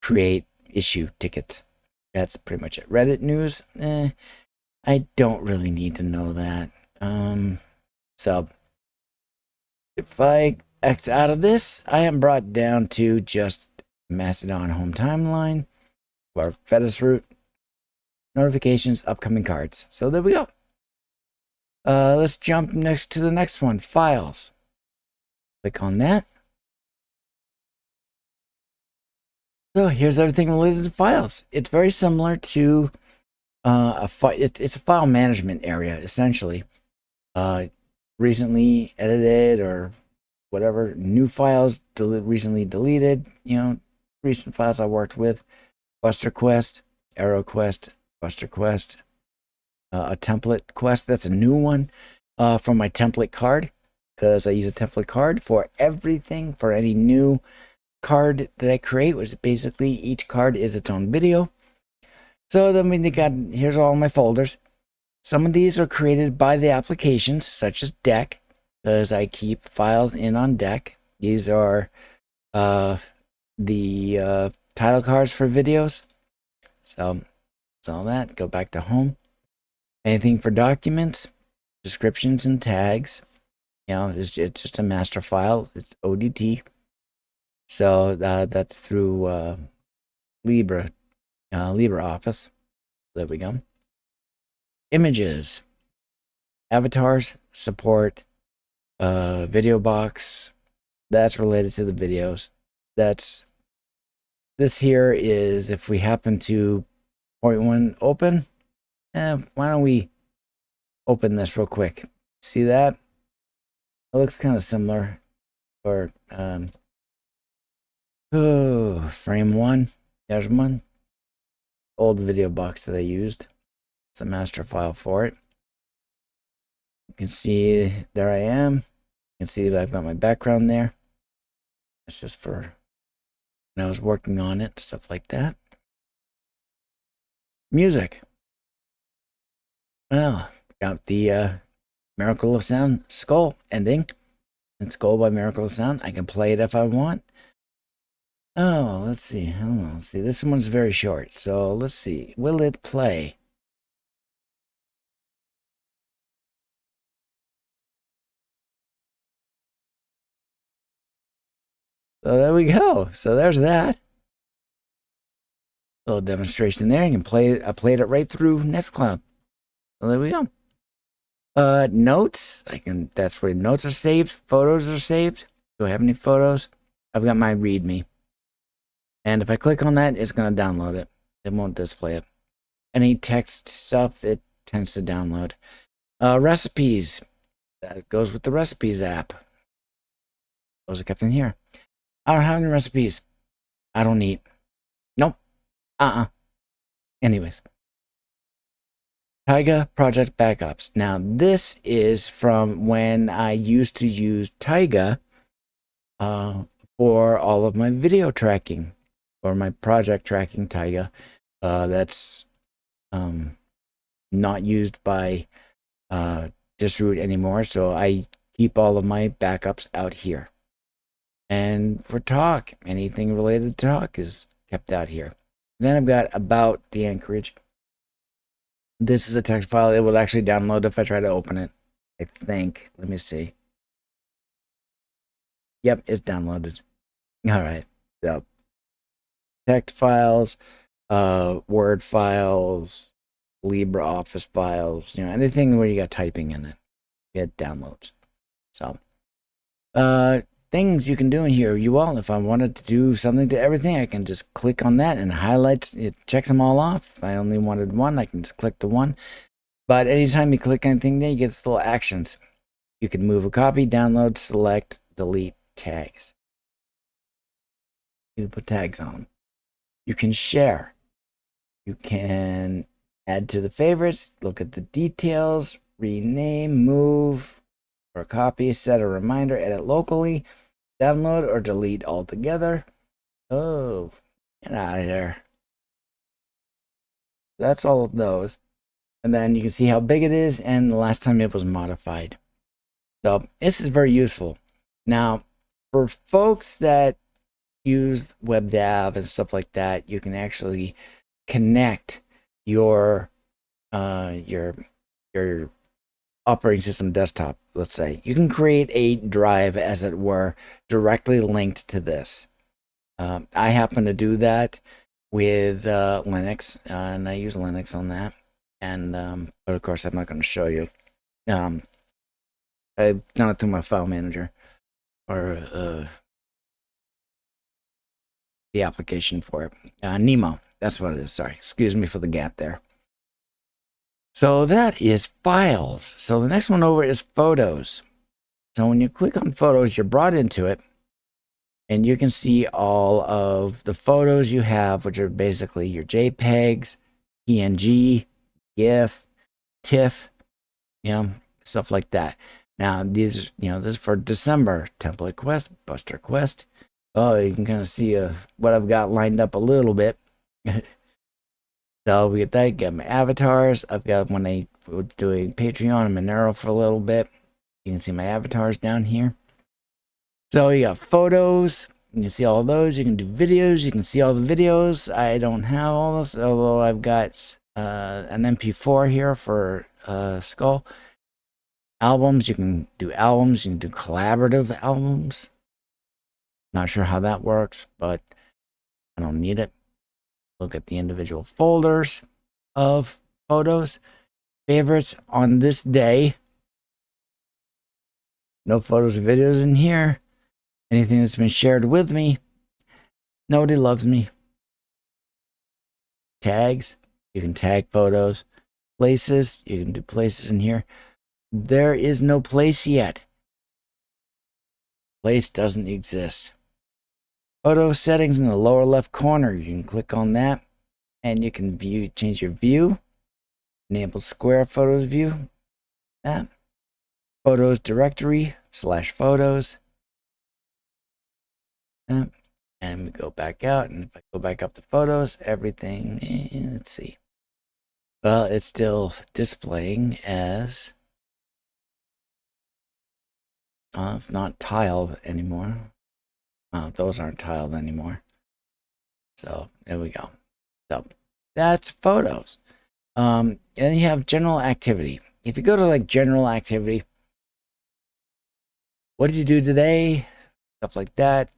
create issue tickets. That's pretty much it. Reddit news, I don't really need to know that. So if I X out of this, I am brought down to just Mastodon home timeline or Disroot notifications, upcoming cards. So there we go. Let's jump next to the next one, files. Click on that. So here's everything related to files. It's very similar to it's a file management area, essentially. Recently edited or whatever, new files recently deleted, recent files I worked with, Buster Quest, Arrow Quest, Buster Quest, a template quest. That's a new one from my template card, because I use a template card for everything, for any new card that I create, which basically each card is its own video. So then here's all my folders. Some of these are created by the applications, such as Deck, because I keep files in on Deck. These are the title cards for videos. So all that. Go back to home. Anything for documents, descriptions, and tags. It's just a master file. It's ODT. So that's through LibreOffice. There we go. Images, avatars, support, video box. That's related to the videos. This here is if we happen to point one open. Why don't we open this real quick? See that? It looks kind of similar. Or frame one. There's one. Old video box that I used. It's a master file for it. You can see there I am. You can see that I've got my background there. It's just for when I was working on it, stuff like that. Music. Well, got the Miracle of Sound Skál ending. And Skál by Miracle of Sound. I can play it if I want. Oh, let's see. I don't know. See, this one's very short. So let's see. Will it play? So there we go. So there's that. Little demonstration there. You can play it. I played it right through Nextcloud. So there we go. Notes. That's where notes are saved. Photos are saved. Do I have any photos? I've got my README. And if I click on that, it's going to download it. It won't display it. Any text stuff, it tends to download. Recipes. That goes with the recipes app. Those are kept in here. I don't have any recipes. I don't eat. Nope. Anyways. Taiga project backups. Now, this is from when I used to use Taiga for all of my video tracking or my project tracking Taiga. That's not used by Disroot anymore, so I keep all of my backups out here. And for Talk, anything related to Talk is kept out here. Then I've got about the AnKorage. This is a text file. It will actually download if I try to open it, I think. Let me see. Yep, it's downloaded. All right. So text files, Word files, LibreOffice files, anything where you got typing in it, it downloads. So things you can do in here. If I wanted to do something to everything, I can just click on that and it checks them all off. If I only wanted one, I can just click the one. But anytime you click anything there, you get the little actions. You can move a copy, download, select, delete, tags. You put tags on them. You can share. You can add to the favorites, look at the details, rename, move, or copy, set a reminder, edit locally, download or delete altogether. Oh, get out of here. That's all of those. And then you can see how big it is and the last time it was modified. So this is very useful. Now, for folks that use WebDAV and stuff like that, you can actually connect your operating system desktop. Let's say you can create a drive, as it were, directly linked to this. I happen to do that with Linux, and I use Linux on that. And but of course, I'm not going to show you. I've done it through my file manager or the application for it. Nemo, that's what it is. Sorry, excuse me for the gap there. So that is files. So the next one over is photos. So when you click on photos, you're brought into it, and you can see all of the photos you have, which are basically your JPEGs, PNG, GIF, TIFF, stuff like that. Now these, this is for December, template quest, Buster quest. Oh, you can kind of see what I've got lined up a little bit. So we get that, get my avatars. I've got when I was doing Patreon and Monero for a little bit. You can see my avatars down here. So you got photos. You can see all those. You can do videos. You can see all the videos. I don't have all this, although I've got an MP4 here for Skál. Albums. You can do albums. You can do collaborative albums. Not sure how that works, but I don't need it. Look at the individual folders of photos. Favorites on this day. No photos or videos in here. Anything that's been shared with me. Nobody loves me. Tags. You can tag photos. Places. You can do places in here. There is no place yet. Place doesn't exist. Photo settings in the lower left corner. You can click on that and you can change your view. Enable square photos view. That. Photos directory /photos. That. And we go back out, and if I go back up to photos, everything, let's see. Well, it's still displaying as, it's not tiled anymore. Those aren't tiled anymore. So there we go. So that's photos. And then you have general activity. If you go to like general activity, what did you do today? Stuff like that.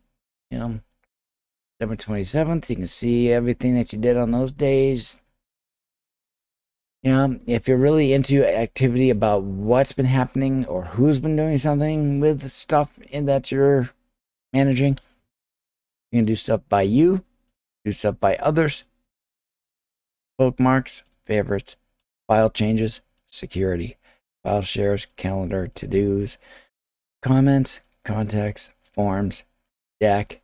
September 27th, you can see everything that you did on those days. If you're really into activity about what's been happening or who's been doing something with stuff that you're managing, you can do stuff by you, do stuff by others, bookmarks, favorites, file changes, security, file shares, calendar, to-dos, comments, contacts, forms, deck.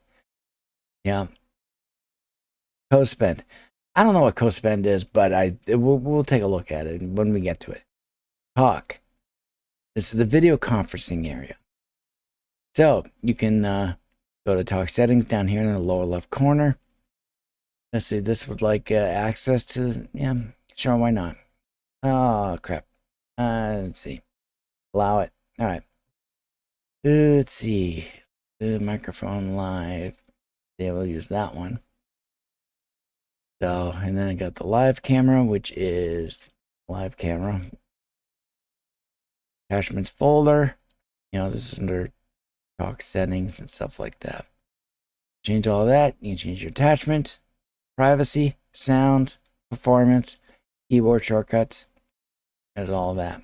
Co-spend. I don't know what co-spend is, but we'll take a look at it when we get to it. Talk. This is the video conferencing area. So you can go to talk settings down here in the lower left corner. Let's see, this would like access to, sure, why not? Oh, crap. Let's see. Allow it. All right. Let's see. The microphone live. Yeah, we'll use that one. So, and then I got the live camera, which is live camera. Attachments folder. This is under talk settings and stuff like that. Change all that. You can change your attachments, privacy, sound, performance, keyboard shortcuts, and all that.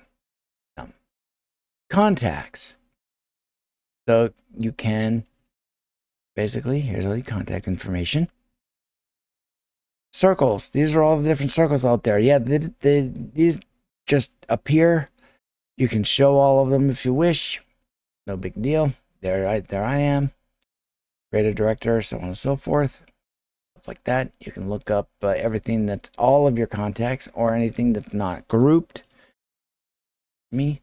Contacts. So you can basically, here's all your contact information. Circles. These are all the different circles out there. Yeah, these just appear. You can show all of them if you wish. No big deal. There I am. Creative director, so on and so forth. Stuff stuff like that. You can look up everything that's all of your contacts or anything that's not grouped. Me.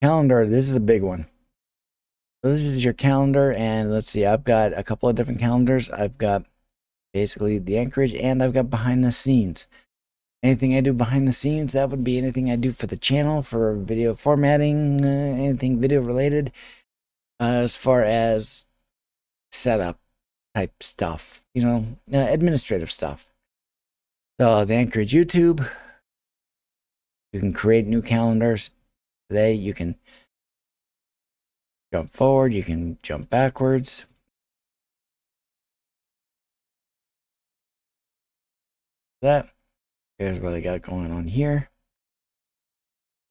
Calendar, this is the big one. So this is your calendar, and let's see, I've got a couple of different calendars. I've got basically the AnKorage, and I've got behind the scenes. Anything I do behind the scenes, that would be anything I do for the channel, for video formatting, anything video related, as far as setup type stuff, administrative stuff. So the AnKorage YouTube, you can create new calendars. Today you can jump forward, you can jump backwards. Here's what I got going on here.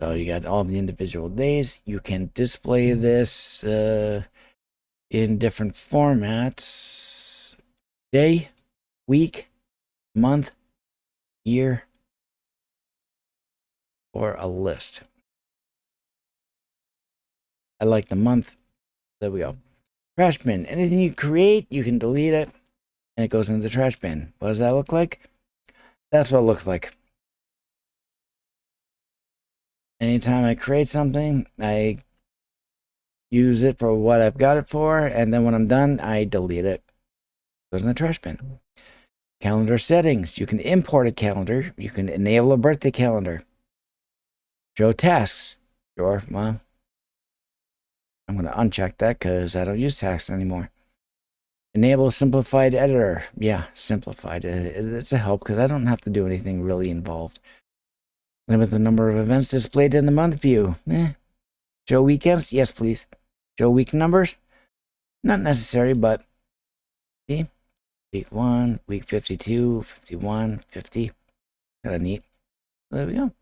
So you got all the individual days. You can display this in different formats: day, week, month, year, or a list. I like the month. There we go. Trash bin. Anything you create, you can delete it, and it goes into the trash bin. What does that look like? That's what it looks like. Anytime I create something, I use it for what I've got it for, and then when I'm done, I delete it. It goes in the trash bin. Calendar settings. You can import a calendar. You can enable a birthday calendar. Show tasks. Sure, well, I'm going to uncheck that because I don't use tasks anymore. Enable simplified editor. Yeah, simplified. It's a help because I don't have to do anything really involved. Limit the number of events displayed in the month view. Show weekends? Yes, please. Show week numbers? Not necessary, but see? Week 1, week 52, 51, 50. Kind of neat. There we go.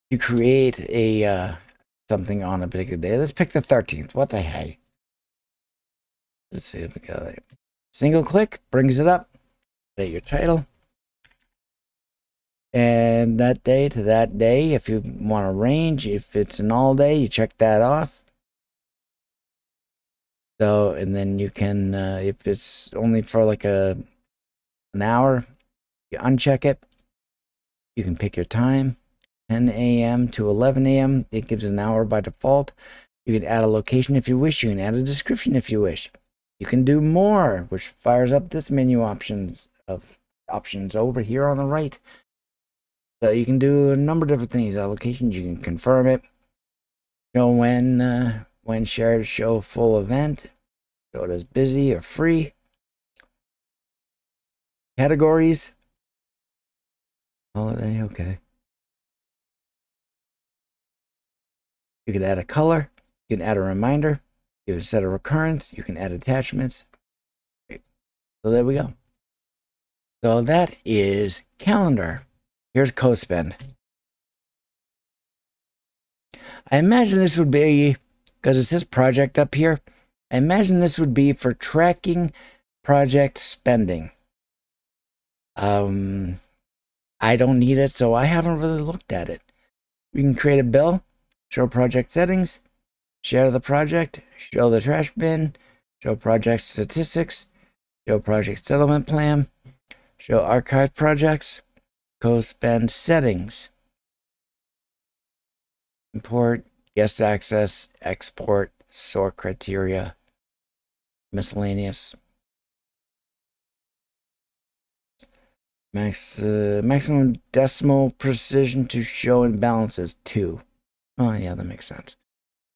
You create a something on a particular day. Let's pick the 13th. What the heck? Let's see if we got it. Single click brings it up. Say your title. And that day to that day, if you want to range, if it's an all day, you check that off. So, and then you can, if it's only for like an hour, you uncheck it. You can pick your time, 10 a.m. to 11 a.m. It gives an hour by default. You can add a location if you wish. You can add a description if you wish. You can do more, which fires up this menu options over here on the right. So you can do a number of different things. Allocations, you can confirm it. Show when shared, show full event. Show it as busy or free. Categories. Holiday, okay. You can add a color. You can add a reminder. You can set a recurrence. You can add attachments. Great. So there we go. So that is calendar. Here's CoSpend. I imagine this would be, because it says project up here, I imagine this would be for tracking project spending. I don't need it, so I haven't really looked at it. We can create a bill, show project settings, share the project, show the trash bin, show project statistics, show project settlement plan, show archive projects, CoSpend settings, import, guest access, export, sort criteria, miscellaneous. Maximum decimal precision to show imbalances 2. Oh yeah, that makes sense.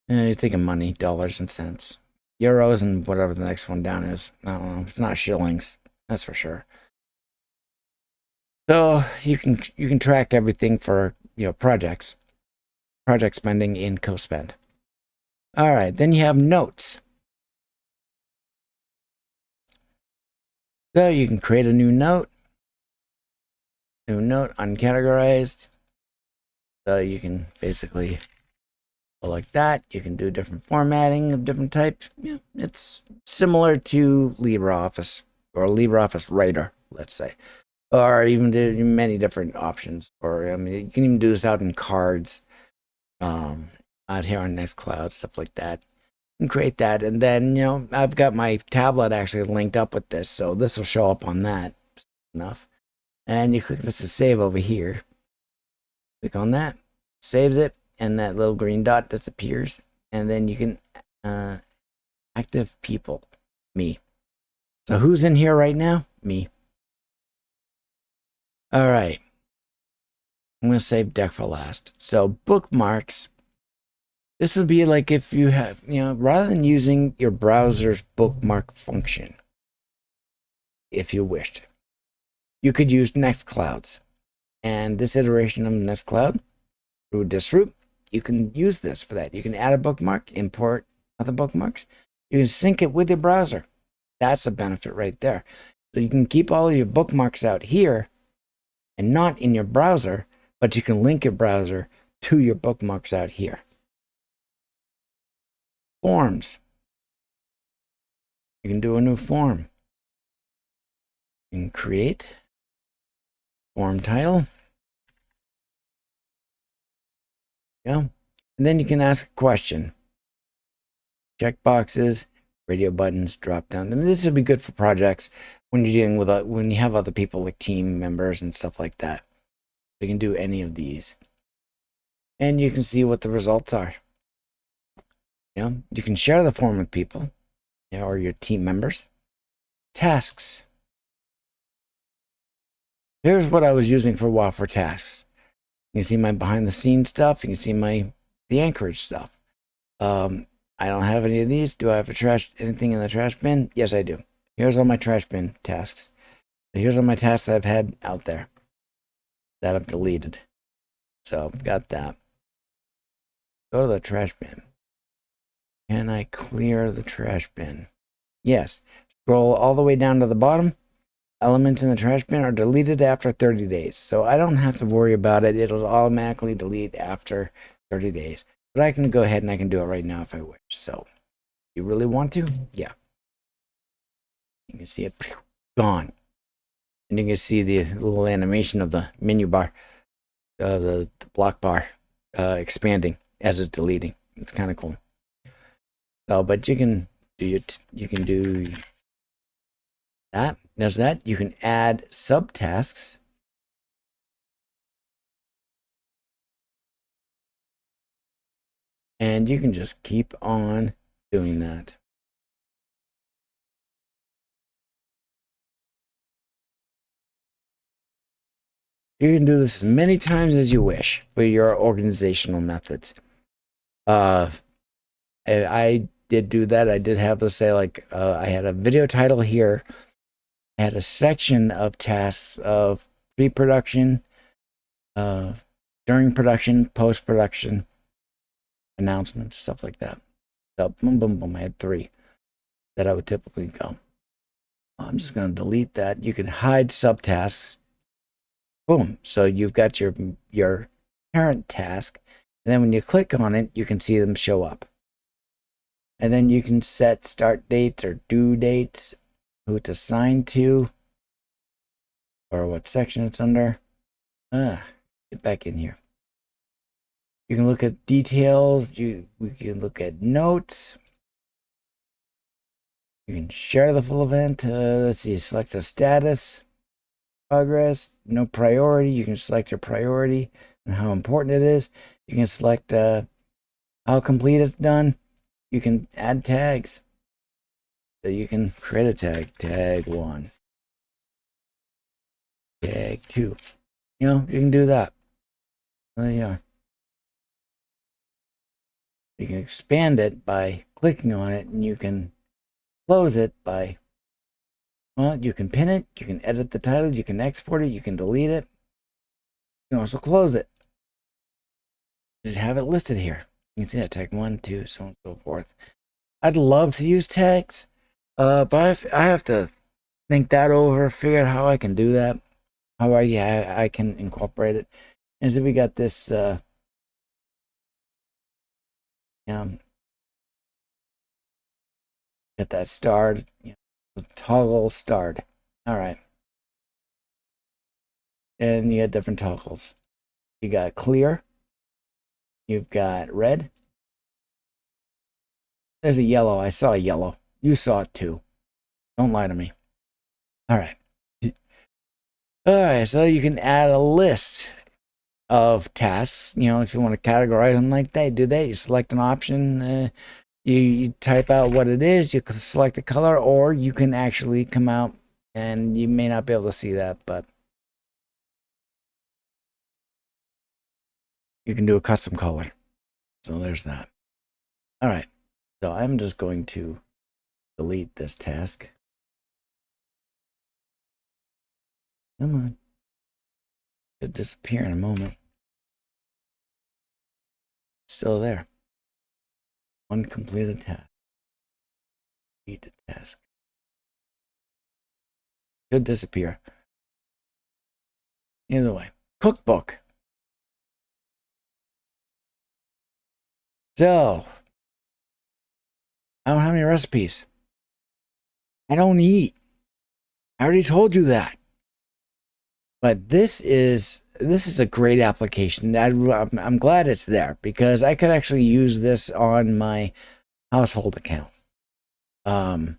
You're thinking money, dollars and cents, euros, and whatever the next one down is. I don't know. It's not shillings, that's for sure. So you can track everything for project spending in CoSpend. All right, then you have notes. So you can create a new note. New note uncategorized. So you can basically go like that. You can do different formatting of different types. Yeah, it's similar to LibreOffice or LibreOffice Writer, let's say, or even do many different options. Or I mean, you can even do this out in cards, out here on Nextcloud, stuff like that. and create that. And then, I've got my tablet actually linked up with this, so this will show up on that. Enough. And you click this to save over here. Click on that, saves it, and that little green dot disappears. And then you can active people, me. So who's in here right now? Me. All right. I'm going to save deck for last. So bookmarks. This would be like if you have, rather than using your browser's bookmark function, if you wished, you could use Nextcloud's. And this iteration of Nextcloud through Disroot, you can use this for that. You can add a bookmark, import other bookmarks. You can sync it with your browser. That's a benefit right there. So you can keep all of your bookmarks out here and not in your browser, but you can link your browser to your bookmarks out here. Forms. You can do a new form. You can create form title. Yeah. And then you can ask a question. Check boxes, radio buttons, drop down. I mean, this would be good for projects when you're dealing with when you have other people like team members and stuff like that. You can do any of these. And you can see what the results are. You can share the form with people or your team members. Tasks. Here's what I was using for a while for tasks. You can see my behind the scenes stuff. You can see the AnKorage stuff. I don't have any of these. Do I have anything in the trash bin? Yes, I do. Here's all my trash bin tasks. So here's all my tasks that I've had out there that I've deleted. So I've got that. Go to the trash bin. Can I clear the trash bin? Yes. Scroll all the way down to the bottom. Elements in the trash bin are deleted after 30 days. So I don't have to worry about it. It'll automatically delete after 30 days. But I can go ahead and I can do it right now if I wish. So you really want to? Yeah. You can see it gone. And you can see the little animation of the menu bar, the block bar expanding as it's deleting. It's kind of cool. So, but you can do that. There's that. You can add subtasks. And you can just keep on doing that. You can do this as many times as you wish for your organizational methods. I did do that. I did have to say, like, I had a video title here. I had a section of tasks of pre-production, during production, post-production, announcements, stuff like that. So boom, boom, boom. I had 3 that I would typically go. I'm just going to delete that. You can hide subtasks. Boom. So you've got your parent task. And then when you click on it, you can see them show up. And then you can set start dates or due dates, who it's assigned to, or what section it's under. Get back in here. You can look at details. We can look at notes. You can share the full event. Let's see, select a status, progress, no priority. You can select your priority and how important it is. You can select how complete it's done. You can add tags. So you can create a tag 1, tag 2. You can do that. There you are. You can expand it by clicking on it, and you can close it by, well, you can pin it, you can edit the title, you can export it, you can delete it. You can also close it. You have it listed here. You can see that tag 1, 2, so on and so forth. I'd love to use tags, but I have to think that over, figure out how I can do that, how I can incorporate it. And so we got this get that starred, toggle starred. All right. And you got different toggles. You got clear. You've got red. There's a yellow. I saw a yellow. You saw it too. Don't lie to me. All right. All right, so you can add a list of tasks. You know, if you want to categorize them like they do that, you select an option, you type out what it is, you can select a color, or you can actually come out, and you may not be able to see that, but you can do a custom color. So there's that. All right, so I'm just going to delete this task. Come on. It'll disappear in a moment. Still there. One completed task. Delete the task. Should disappear. Either way. Cookbook. So, I don't have any recipes. I don't eat. I already told you that. But this is a great application. I'm glad it's there because I could actually use this on my household account. I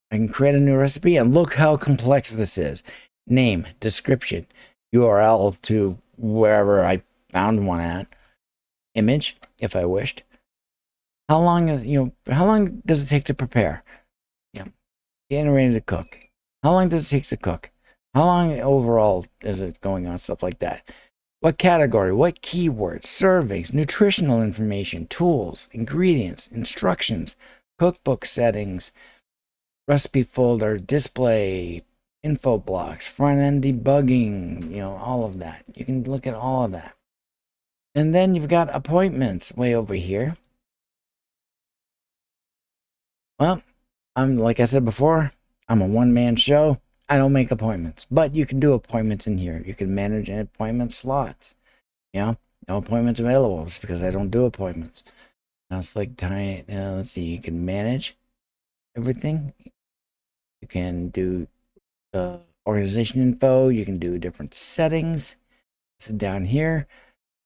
can create a new recipe, and look how complex this is. Name, description, URL to wherever I found one at. Image, if I wished. How long does it take to prepare? Getting ready to cook. How long does it take to cook? How long overall is it going on? Stuff like that. What category? What keywords? Surveys, nutritional information, tools, ingredients, instructions, cookbook settings, recipe folder, display, info blocks, front-end debugging, all of that. You can look at all of that. And then you've got appointments way over here. Well, like I said before, I'm a one-man show. I don't make appointments, but you can do appointments in here. You can manage appointment slots. No appointments available because I don't do appointments. Now select time. Let's see. You can manage everything. You can do organization info. You can do different settings. So down here,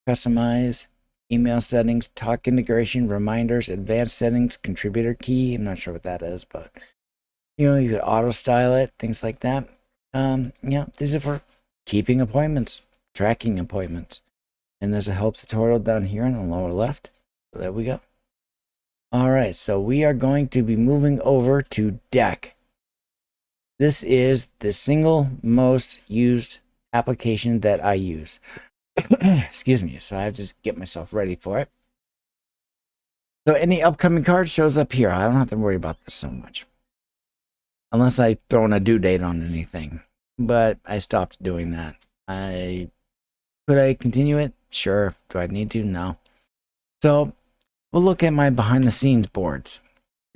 customize, email settings, talk integration, reminders, advanced settings, contributor key. I'm not sure what that is, but you could auto style it, things like that. These are for keeping appointments, tracking appointments. And there's a help tutorial down here in the lower left. So there we go. All right, so we are going to be moving over to Deck. This is the single most used application that I use. Excuse me, so I have to just get myself ready for it. So any upcoming card shows up here. I don't have to worry about this so much. Unless I throw in a due date on anything. But I stopped doing that. Could I continue it? Sure. Do I need to? No. So we'll look at my behind the scenes boards.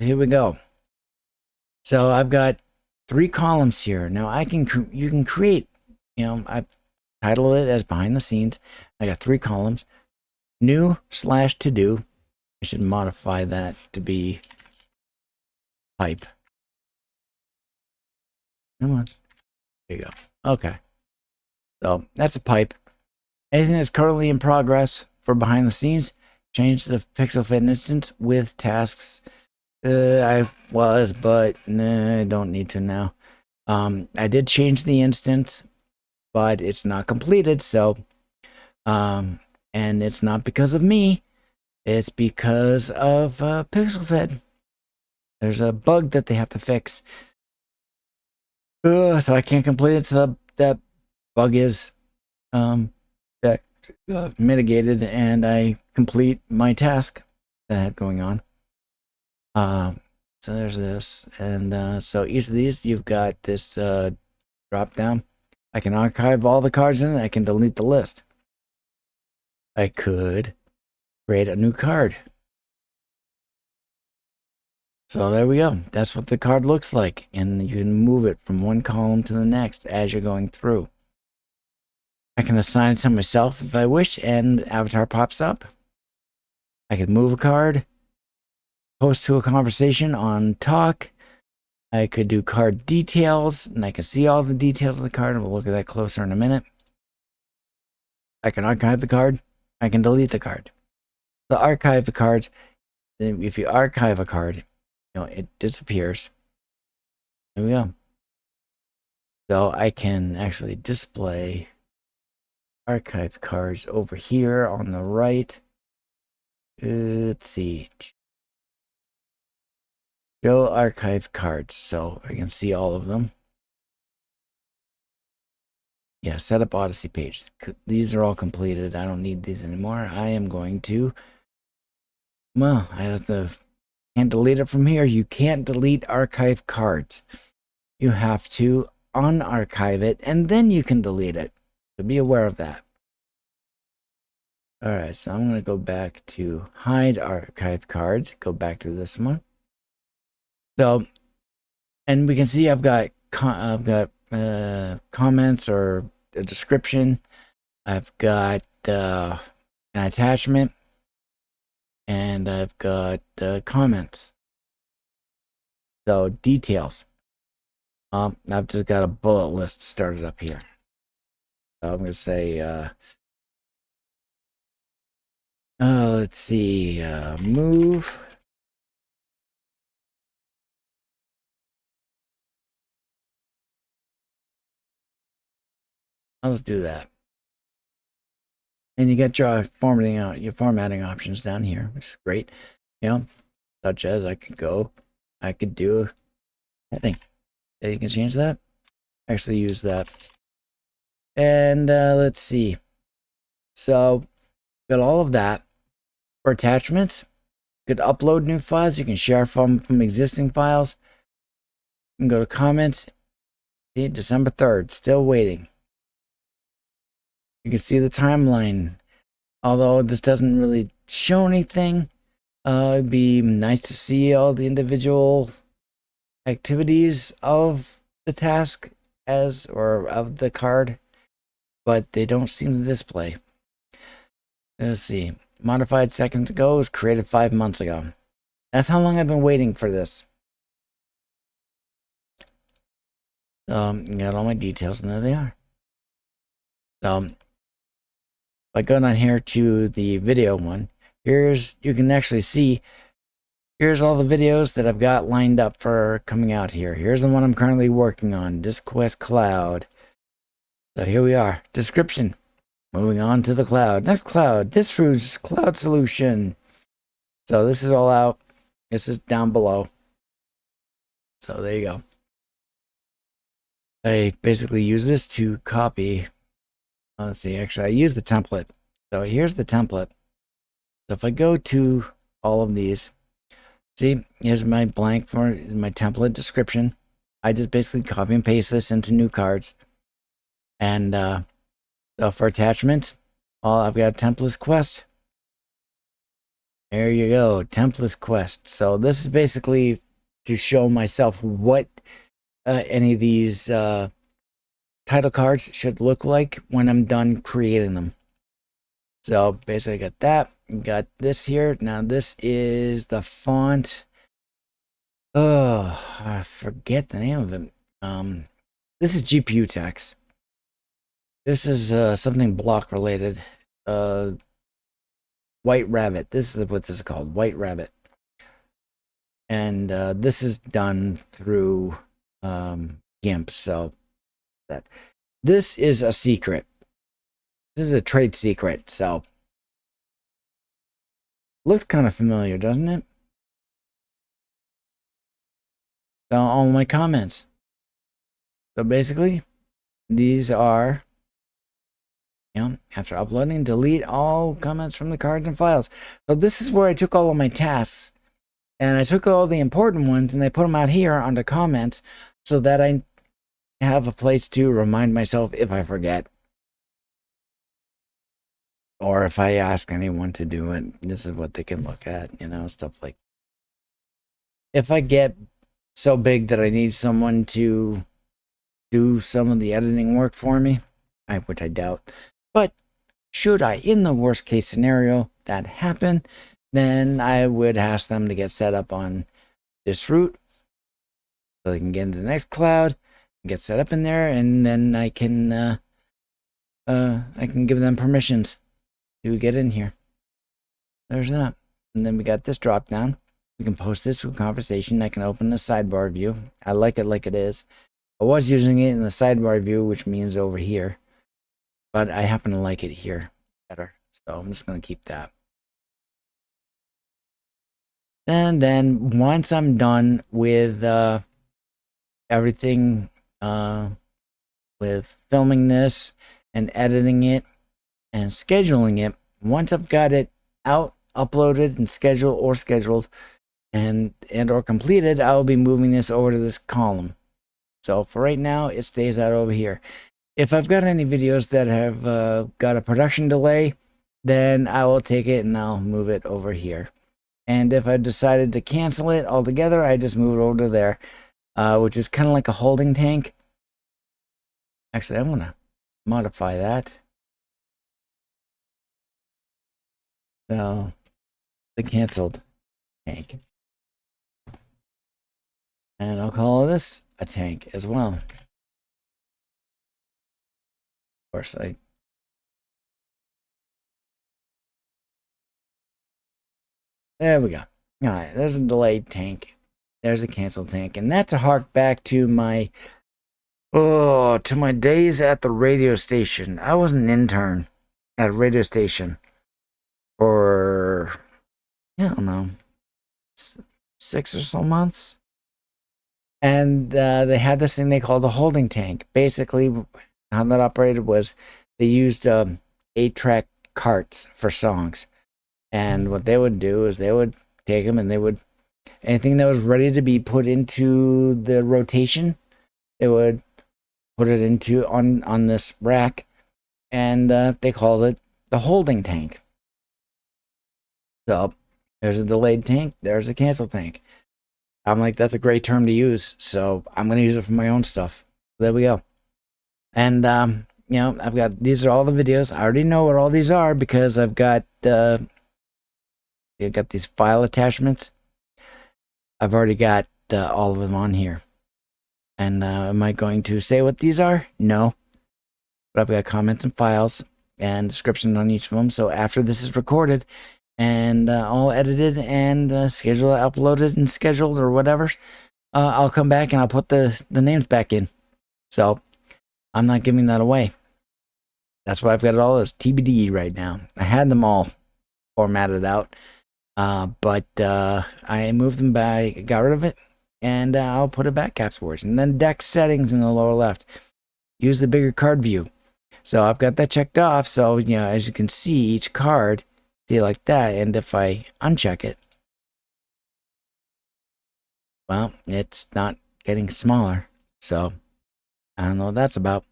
Here we go. So I've got 3 columns here. Now you can create, I've titled it as behind the scenes. I got 3 columns. New/to do. I should modify that to be type. Come on. There you go. Okay. So that's a pipe. Anything that's currently in progress for behind the scenes, change the PixelFed instance with tasks. I was, but nah, I don't need to now. I did change the instance, but it's not completed. So, and it's not because of me. It's because of PixelFed. There's a bug that they have to fix. So I can't complete it. So that bug is mitigated, and I complete my task that I had going on. So there's this, and so each of these, you've got this drop down. I can archive all the cards in it. I can delete the list. I could create a new card. So there we go. That's what the card looks like. And you can move it from one column to the next as you're going through. I can assign some myself if I wish, and avatar pops up. I can move a card, post to a conversation on Talk. I could do card details, and I can see all the details of the card. We'll look at that closer in a minute. I can archive the card. I can delete the card. To archive the cards, then if you archive a card, it disappears. There we go. So I can actually display archive cards over here on the right. Let's see. Show archive cards, so I can see all of them. Yeah, setup Odyssey page. These are all completed. I don't need these anymore. I am going to, well, can't delete it from here. You can't delete archive cards. You have to unarchive it, and then you can delete it. So be aware of that. All right, so I'm going to go back to hide archive cards. Go back to this one. So, and we can see I've got comments or a description. I've got an attachment, and I've got comments. So details. I've just got a bullet list started up here. So I'm going to say, let's see, move. Let's do that. And you get your formatting options down here, which is great. Such as I could do heading. Yeah, you can change that. Actually use that. And let's see. So got all of that. For attachments, you could upload new files. You can share from existing files. You can go to comments. See, December 3rd, still waiting. You can see the timeline. Although this doesn't really show anything, it'd be nice to see all the individual activities of the task or of the card, but they don't seem to display. Let's see. Modified seconds ago was created 5 months ago. That's how long I've been waiting for this. Got all my details, and there they are. If I go down here to the video one, you can actually see, here's all the videos that I've got lined up for coming out here. Here's the one I'm currently working on, Disquest Cloud. So here we are. Description. Moving on to the cloud. Nextcloud, Disroot's cloud solution. So this is all out. This is down below. So there you go. I basically use this to copy. Let's see, actually I use the template. So here's the template. So if I go to all of these, see, here's my blank for my template description. I just basically copy and paste this into new cards. And so for attachment, I've got a template quest. There you go, template quest. So this is basically to show myself what any of these title cards should look like when I'm done creating them. So basically I got that. Got this here. Now this is the font. Oh, I forget the name of it. This is GPU text. This is something block related. White Rabbit. This is what this is called. White Rabbit. And this is done through GIMP. So this is a secret. This is a trade secret. So looks kind of familiar, doesn't it? So all my comments. So basically, these are, after uploading, delete all comments from the cards and files. So this is where I took all of my tasks, and I took all the important ones and I put them out here under comments so that I have a place to remind myself if I forget. Or if I ask anyone to do it, this is what they can look at, stuff like that. If I get so big that I need someone to do some of the editing work for me, which I doubt, but should I, in the worst case scenario, that happen, then I would ask them to get set up on Disroot so they can get into Nextcloud, get set up in there, and then I can give them permissions to get in here. There's that. And then we got this drop down. We can post this to a conversation. I can open the sidebar view. I like it like it is. I was using it in the sidebar view, which means over here, but I happen to like it here better. So I'm just going to keep that. And then once I'm done with everything, with filming this and editing it and scheduling it, once I've got it out, uploaded and scheduled and or completed, I'll be moving this over to this column. So for right now, it stays out over here. If I've got any videos that have got a production delay, then I will take it and I'll move it over here. And if I decided to cancel it altogether, I just move it over to there, which is kind of like a holding tank. Actually, I'm going to modify that. So, the canceled tank. And I'll call this a tank as well. Of course, there we go. All right, there's a delayed tank. There's a canceled tank. And that's a hark back to my days at the radio station. I was an intern at a radio station for, I don't know, 6 or so months. And they had this thing they called a holding tank. Basically, how that operated was they used 8-track carts for songs. And what they would do is they would take them and they would, anything that was ready to be put into the rotation, they would put it into on this rack, and they called it the holding tank. So there's a delayed tank, there's a cancel tank. I'm like, that's a great term to use, so I'm going to use it for my own stuff. There we go. And you know, I've got, these are all the videos. I already know what all these are because I've got these file attachments. I've already got all of them on here. And am I going to say what these are? No. But I've got comments and files and description on each of them. So after this is recorded and all edited and scheduled, uploaded and scheduled or whatever, I'll come back and I'll put the names back in. So I'm not giving that away. That's why I've got it all as TBD right now. I had them all formatted out, but I moved them back, got rid of it, and I'll put it back afterwards. And then deck settings in the lower left. Use the bigger card view. So I've got that checked off. So, you know, as you can see, each card, see like that. And if I uncheck it, well, it's not getting smaller. So I don't know what that's about.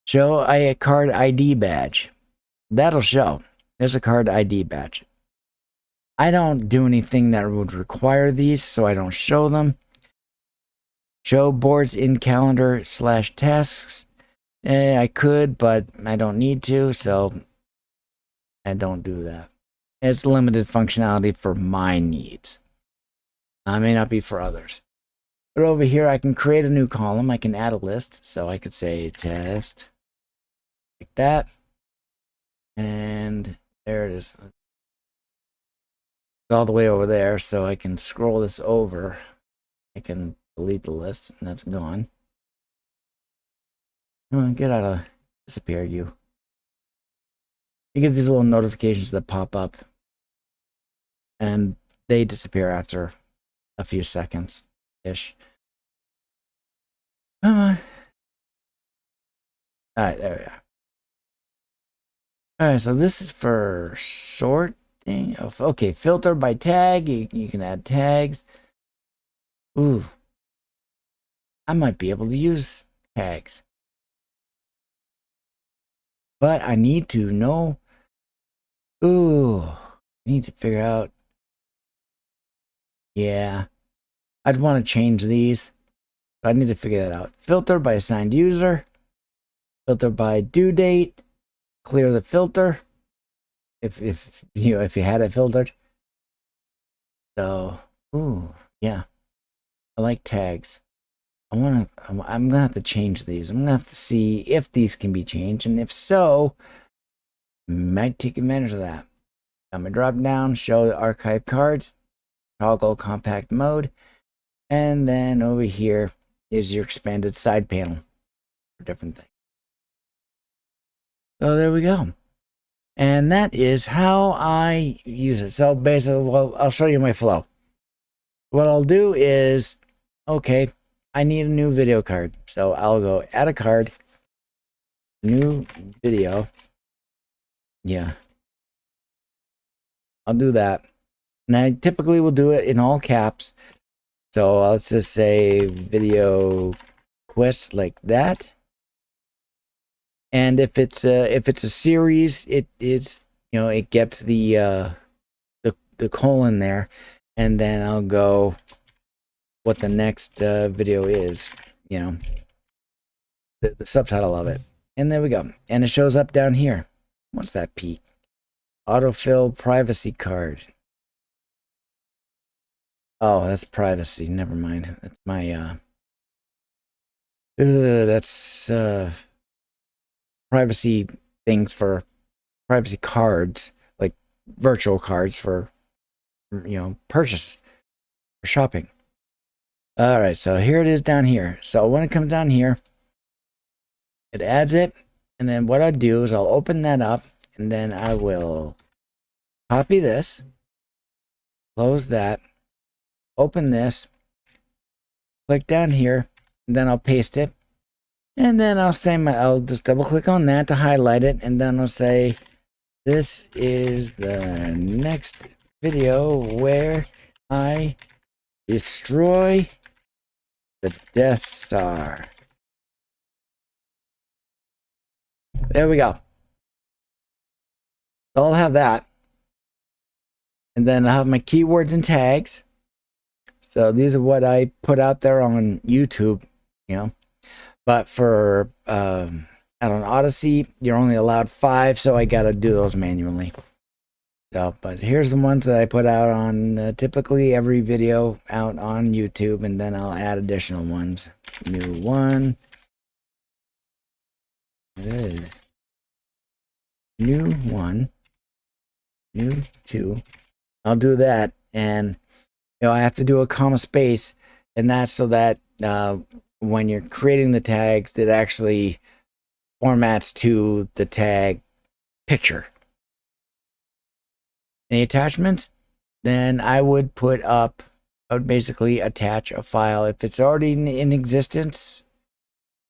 Show a card ID badge. That'll show. There's a card ID badge. I don't do anything that would require these, so I don't show them. Show boards in calendar / tasks. I could, but I don't need to, so I don't do that. It's limited functionality for my needs. I may not be for others. But over here, I can create a new column. I can add a list. So I could say test, like that. And there it is. It's all the way over there, so I can scroll this over. I can delete the list, and that's gone. Come on, get out of, disappear, you. You get these little notifications that pop up, and they disappear after a few seconds-ish. Come on. Alright, there we are. Alright, so this is for sorting. Okay, filter by tag. You can add tags. Ooh. I might be able to use tags. But I need to know. Ooh. I need to figure out. Yeah. I'd want to change these. But I need to figure that out. Filter by assigned user. Filter by due date. Clear the filter. If you had it filtered. So, ooh, yeah. I like tags. I'm gonna have to change these. I'm gonna have to see if these can be changed, and if so, might take advantage of that. I'm gonna drop down, show the archive cards, toggle compact mode, and then over here is your expanded side panel for different things. So there we go. And that is how I use it. So basically, well, I'll show you my flow. What I'll do is, okay, I need a new video card. So I'll go add a card, new video. Yeah, I'll do that. And I typically will do it in all caps. So let's just say video quest like that. And if it's a series, it's, you know, it gets the colon there, and then I'll go what the next video is, you know, the subtitle of it, and there we go. And it shows up down here. What's that peak? Autofill privacy card. Oh, that's privacy. Never mind. That's my that's privacy things for privacy cards, like virtual cards for, you know, purchase for shopping. All right, so here it is down here. So when it comes down here, it adds it, and then what I do is I'll open that up, and then I will copy this, close that, open this, click down here, and then I'll paste it, and then I'll say I'll just double click on that to highlight it, and then I'll say this is the next video where I destroy the Death Star. There we go. So I'll have that. And then I'll have my keywords and tags. So these are what I put out there on YouTube, you know. But for out on Odyssey, you're only allowed 5, so I gotta do those manually. So, but here's the ones that I put out on typically every video out on YouTube, and then I'll add additional ones. New one. Good. New one. New 2. I'll do that, and you know, I have to do a comma space, and that's so that when you're creating the tags, it actually formats to the tag picture. Any attachments? Then I would basically attach a file. If it's already in existence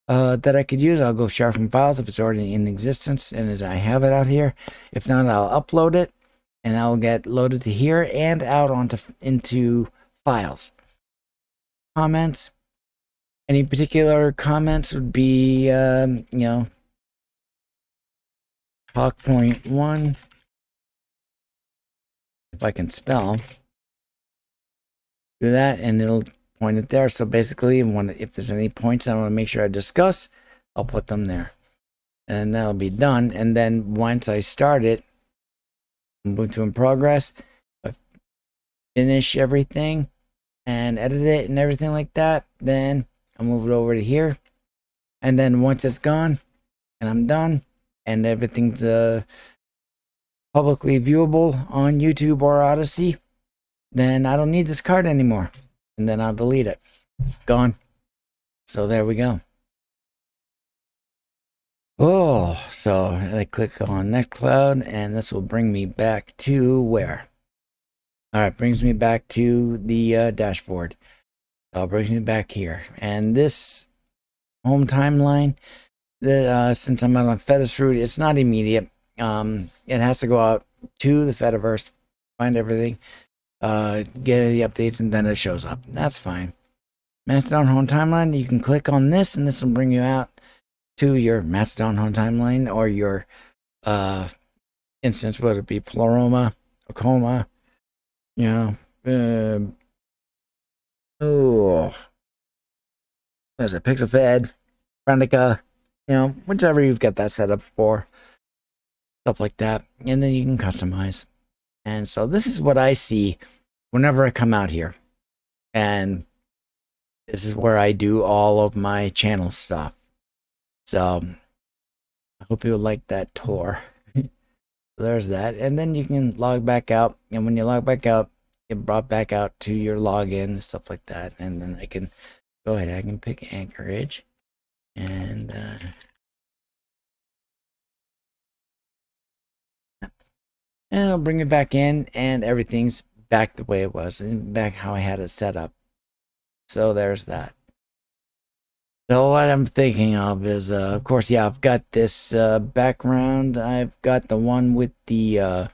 that I could use, I'll go share from files if it's already in existence and I have it out here. If not, I'll upload it, and I'll get loaded to here and out into files. Comments. Any particular comments would be, you know, talk point 1. If I can spell, do that, and it'll point it there. So basically, if there's any points I want to make sure I discuss, I'll put them there, and that'll be done. And then once I start it, move to in progress, I finish everything and edit it and everything like that, then I'll move it over to here, and then once it's gone and I'm done and everything's publicly viewable on YouTube or Odyssey, then I don't need this card anymore, and then I'll delete it. Gone. So there we go. Oh, so I click on Nextcloud, and this will bring me back to where? All right, brings me back to the dashboard. So it brings me back here, and this home timeline, since I'm on Disroot, it's not immediate. It has to go out to the Fediverse, find everything, get the updates, and then it shows up. That's fine. Mastodon home timeline, you can click on this, and this will bring you out to your Mastodon home timeline or your instance, whether it be Pleroma, Acoma, you know, there's a PixelFed, Frantica, you know, whichever you've got that set up for. Stuff like that, and then you can customize. And so this is what I see whenever I come out here, and this is where I do all of my channel stuff. So I hope you like that tour. There's that. And then you can log back out. And when you log back out, get brought back out to your login and stuff like that. And then I can go ahead. I can pick AnKorage. And I'll bring it back in. And everything's back the way it was. And back how I had it set up. So there's that. So what I'm thinking of is, of course, yeah, I've got this background. I've got the one with the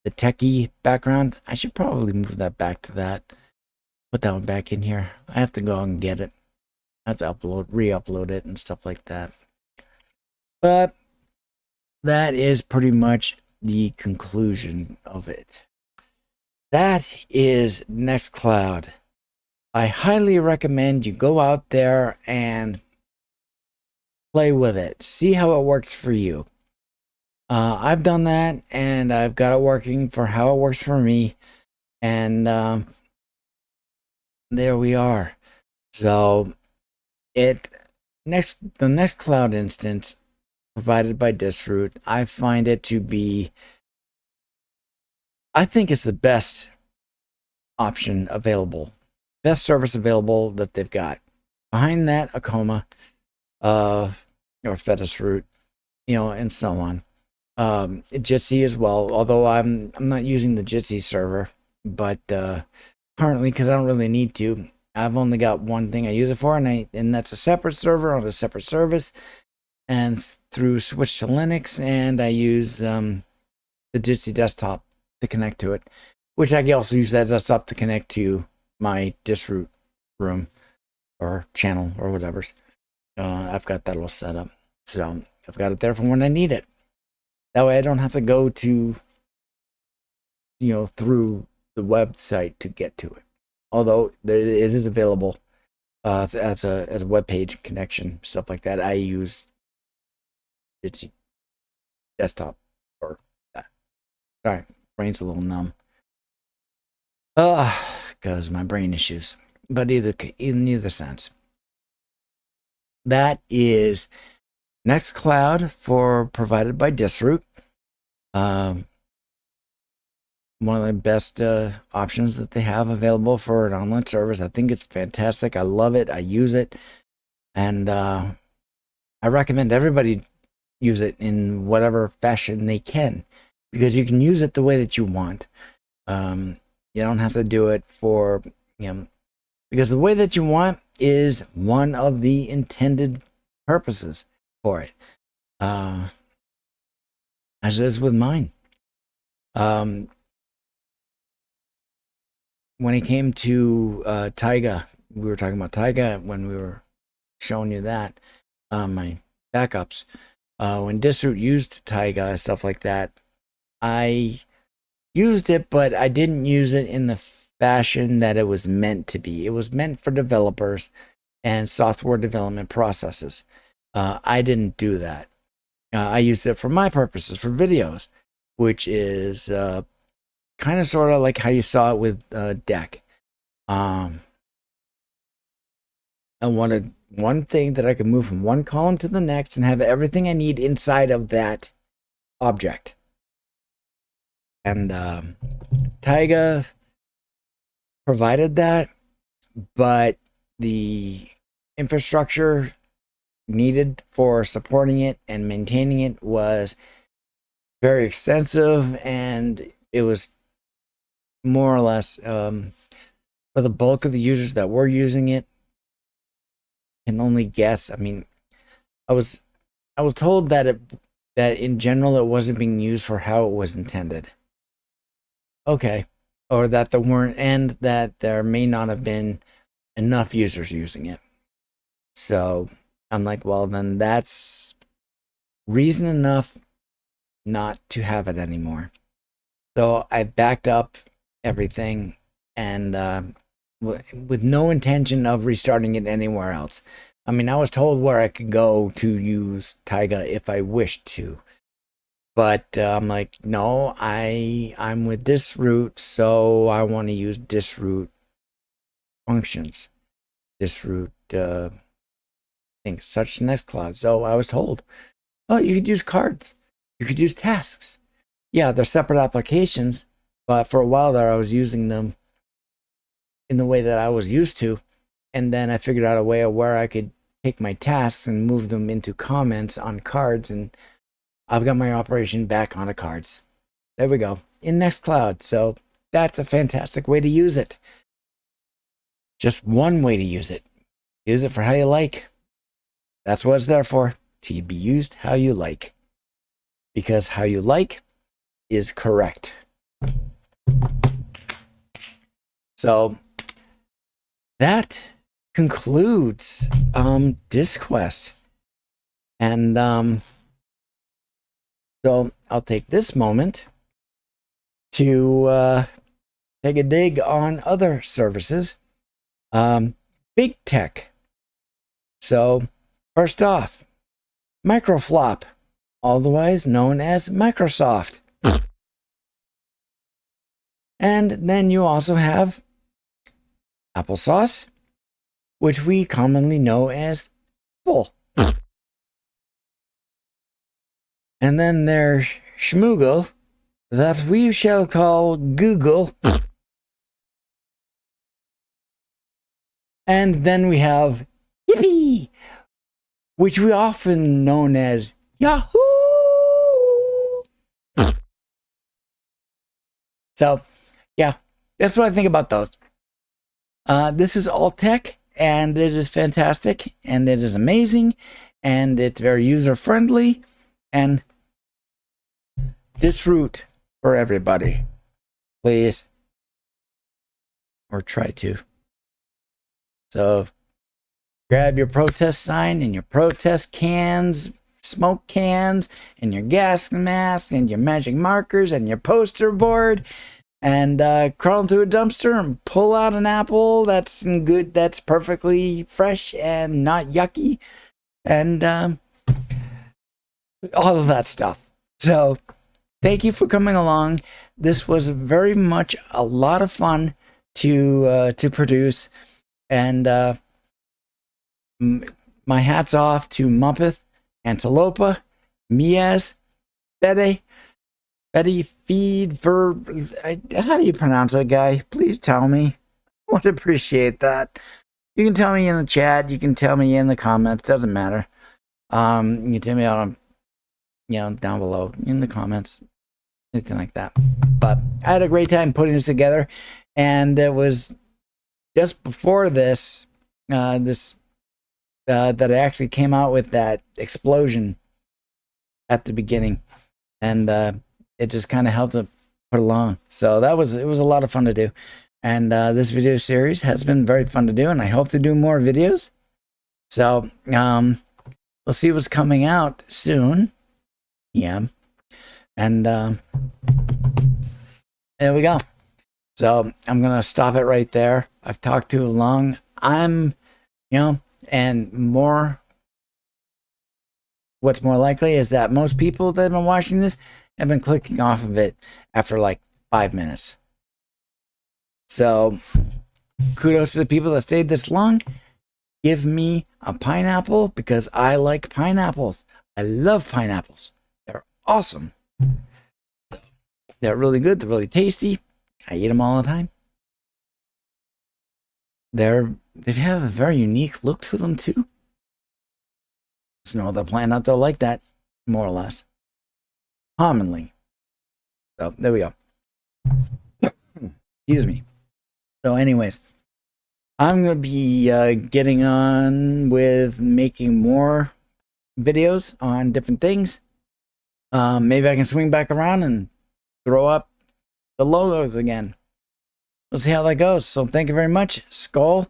techie background. I should probably move that back to that. Put that one back in here. I have to go and get it. I have to re-upload it and stuff like that. But that is pretty much the conclusion of it. That is Nextcloud. I highly recommend you go out there and play with it. See how it works for you. I've done that, and I've got it working for how it works for me. And there we are. So the Nextcloud instance provided by Disroot, I find it to be, I think it's the best option available, best service available that they've got. Behind that, Akoma, or Disroot, and so on. Jitsi as well, although I'm not using the Jitsi server, but currently, because I don't really need to, I've only got one thing I use it for, and that's a separate server on a separate service, and through switch to Linux, and I use the Jitsi desktop to connect to it, which I can also use that desktop to connect to my Disroot room or channel or whatever. I've got that all set up, so I've got it there for when I need it. That way I don't have to go to, through the website to get to it. Although it is available as a web page connection, stuff like that. I use its desktop or that. Sorry, brain's a little numb. Because my brain issues. But in either sense, that is Nextcloud provided by Disroot. One of the best options that they have available for an online service. I think it's fantastic. I love it. I use it. And I recommend everybody use it in whatever fashion they can, because you can use it the way that you want. You don't have to do it for, because the way that you want is one of the intended purposes for it. As it is with mine. When it came to Taiga, we were talking about Taiga when we were showing you that, my backups. When Disroot used Taiga, stuff like that, I used it, but I didn't use it in the fashion that it was meant to be. It was meant for developers and software development processes. I didn't do that. I used it for my purposes, for videos, which is kind of sort of like how you saw it with Deck. I wanted one thing that I could move from one column to the next and have everything I need inside of that object. And Taiga provided that, but the infrastructure needed for supporting it and maintaining it was very extensive, and it was more or less for the bulk of the users that were using it. Can only guess. I mean, I was told that in general it wasn't being used for how it was intended. Okay, or that there weren't, and that there may not have been enough users using it. So I'm like, well, then that's reason enough not to have it anymore. So I backed up everything, and with no intention of restarting it anywhere else. I mean, I was told where I could go to use Taiga if I wished to, but I'm like, no, I'm with Disroot, so I want to use Disroot functions, Disroot things such as Nextcloud. So I was told, oh, you could use cards, you could use tasks, yeah, they're separate applications, but for a while there, I was using them in the way that I was used to. And then I figured out a way of where I could take my tasks and move them into comments on cards. And I've got my operation back onto cards. There we go, in Nextcloud. So that's a fantastic way to use it. Just one way to use it. Use it for how you like. That's what it's there for, to be used how you like. Because how you like is correct. So that concludes DisQuest. And so I'll take this moment to take a dig on other services. Big tech. So first off, Microflop, otherwise known as Microsoft. And then you also have Applesauce, which we commonly know as Full. And then there's Schmoogle, that we shall call Google. And then we have Yippee, which we often known as Yahoo. So, yeah, that's what I think about those. This is all tech, and it is fantastic, and it is amazing, and it's very user-friendly, and Disroot for everybody, please. Or try to. So, grab your protest sign and your protest cans, smoke cans, and your gas mask, and your magic markers, and your poster board, and crawl into a dumpster and pull out an apple that's good, that's perfectly fresh and not yucky, and all of that stuff. So, thank you for coming along. This was very much a lot of fun to produce, and my hat's off to Muppet, Antilopa, Mias, Betty Feed for, how do you pronounce it, guy? Please tell me. I would appreciate that. You can tell me in the chat. You can tell me in the comments. Doesn't matter. You can tell me out on, down below in the comments, anything like that. But I had a great time putting this together, and it was just before this, that I actually came out with that explosion at the beginning, and it just kind of helped to put along. So it was a lot of fun to do, and this video series has been very fun to do, and I hope to do more videos. So we'll see what's coming out soon. Yeah, and there we go. So I'm gonna stop it right there. I've talked too long. And what's more likely is that most people that have been watching this have been clicking off of it after like 5 minutes. So kudos to the people that stayed this long. Give me a pineapple, because I like pineapples. I love pineapples. They're awesome. They're really good. They're really tasty. I eat them all the time. They have a very unique look to them too. There's no other plant out there like that, more or less. Commonly. So there we go. Excuse me. So anyways, I'm going to be getting on with making more videos on different things. Maybe I can swing back around and throw up the logos again. We'll see how that goes. So thank you very much, Skál.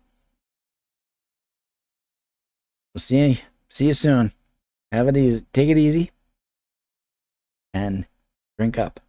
We'll see you soon. Have it easy. Take it easy. And drink up.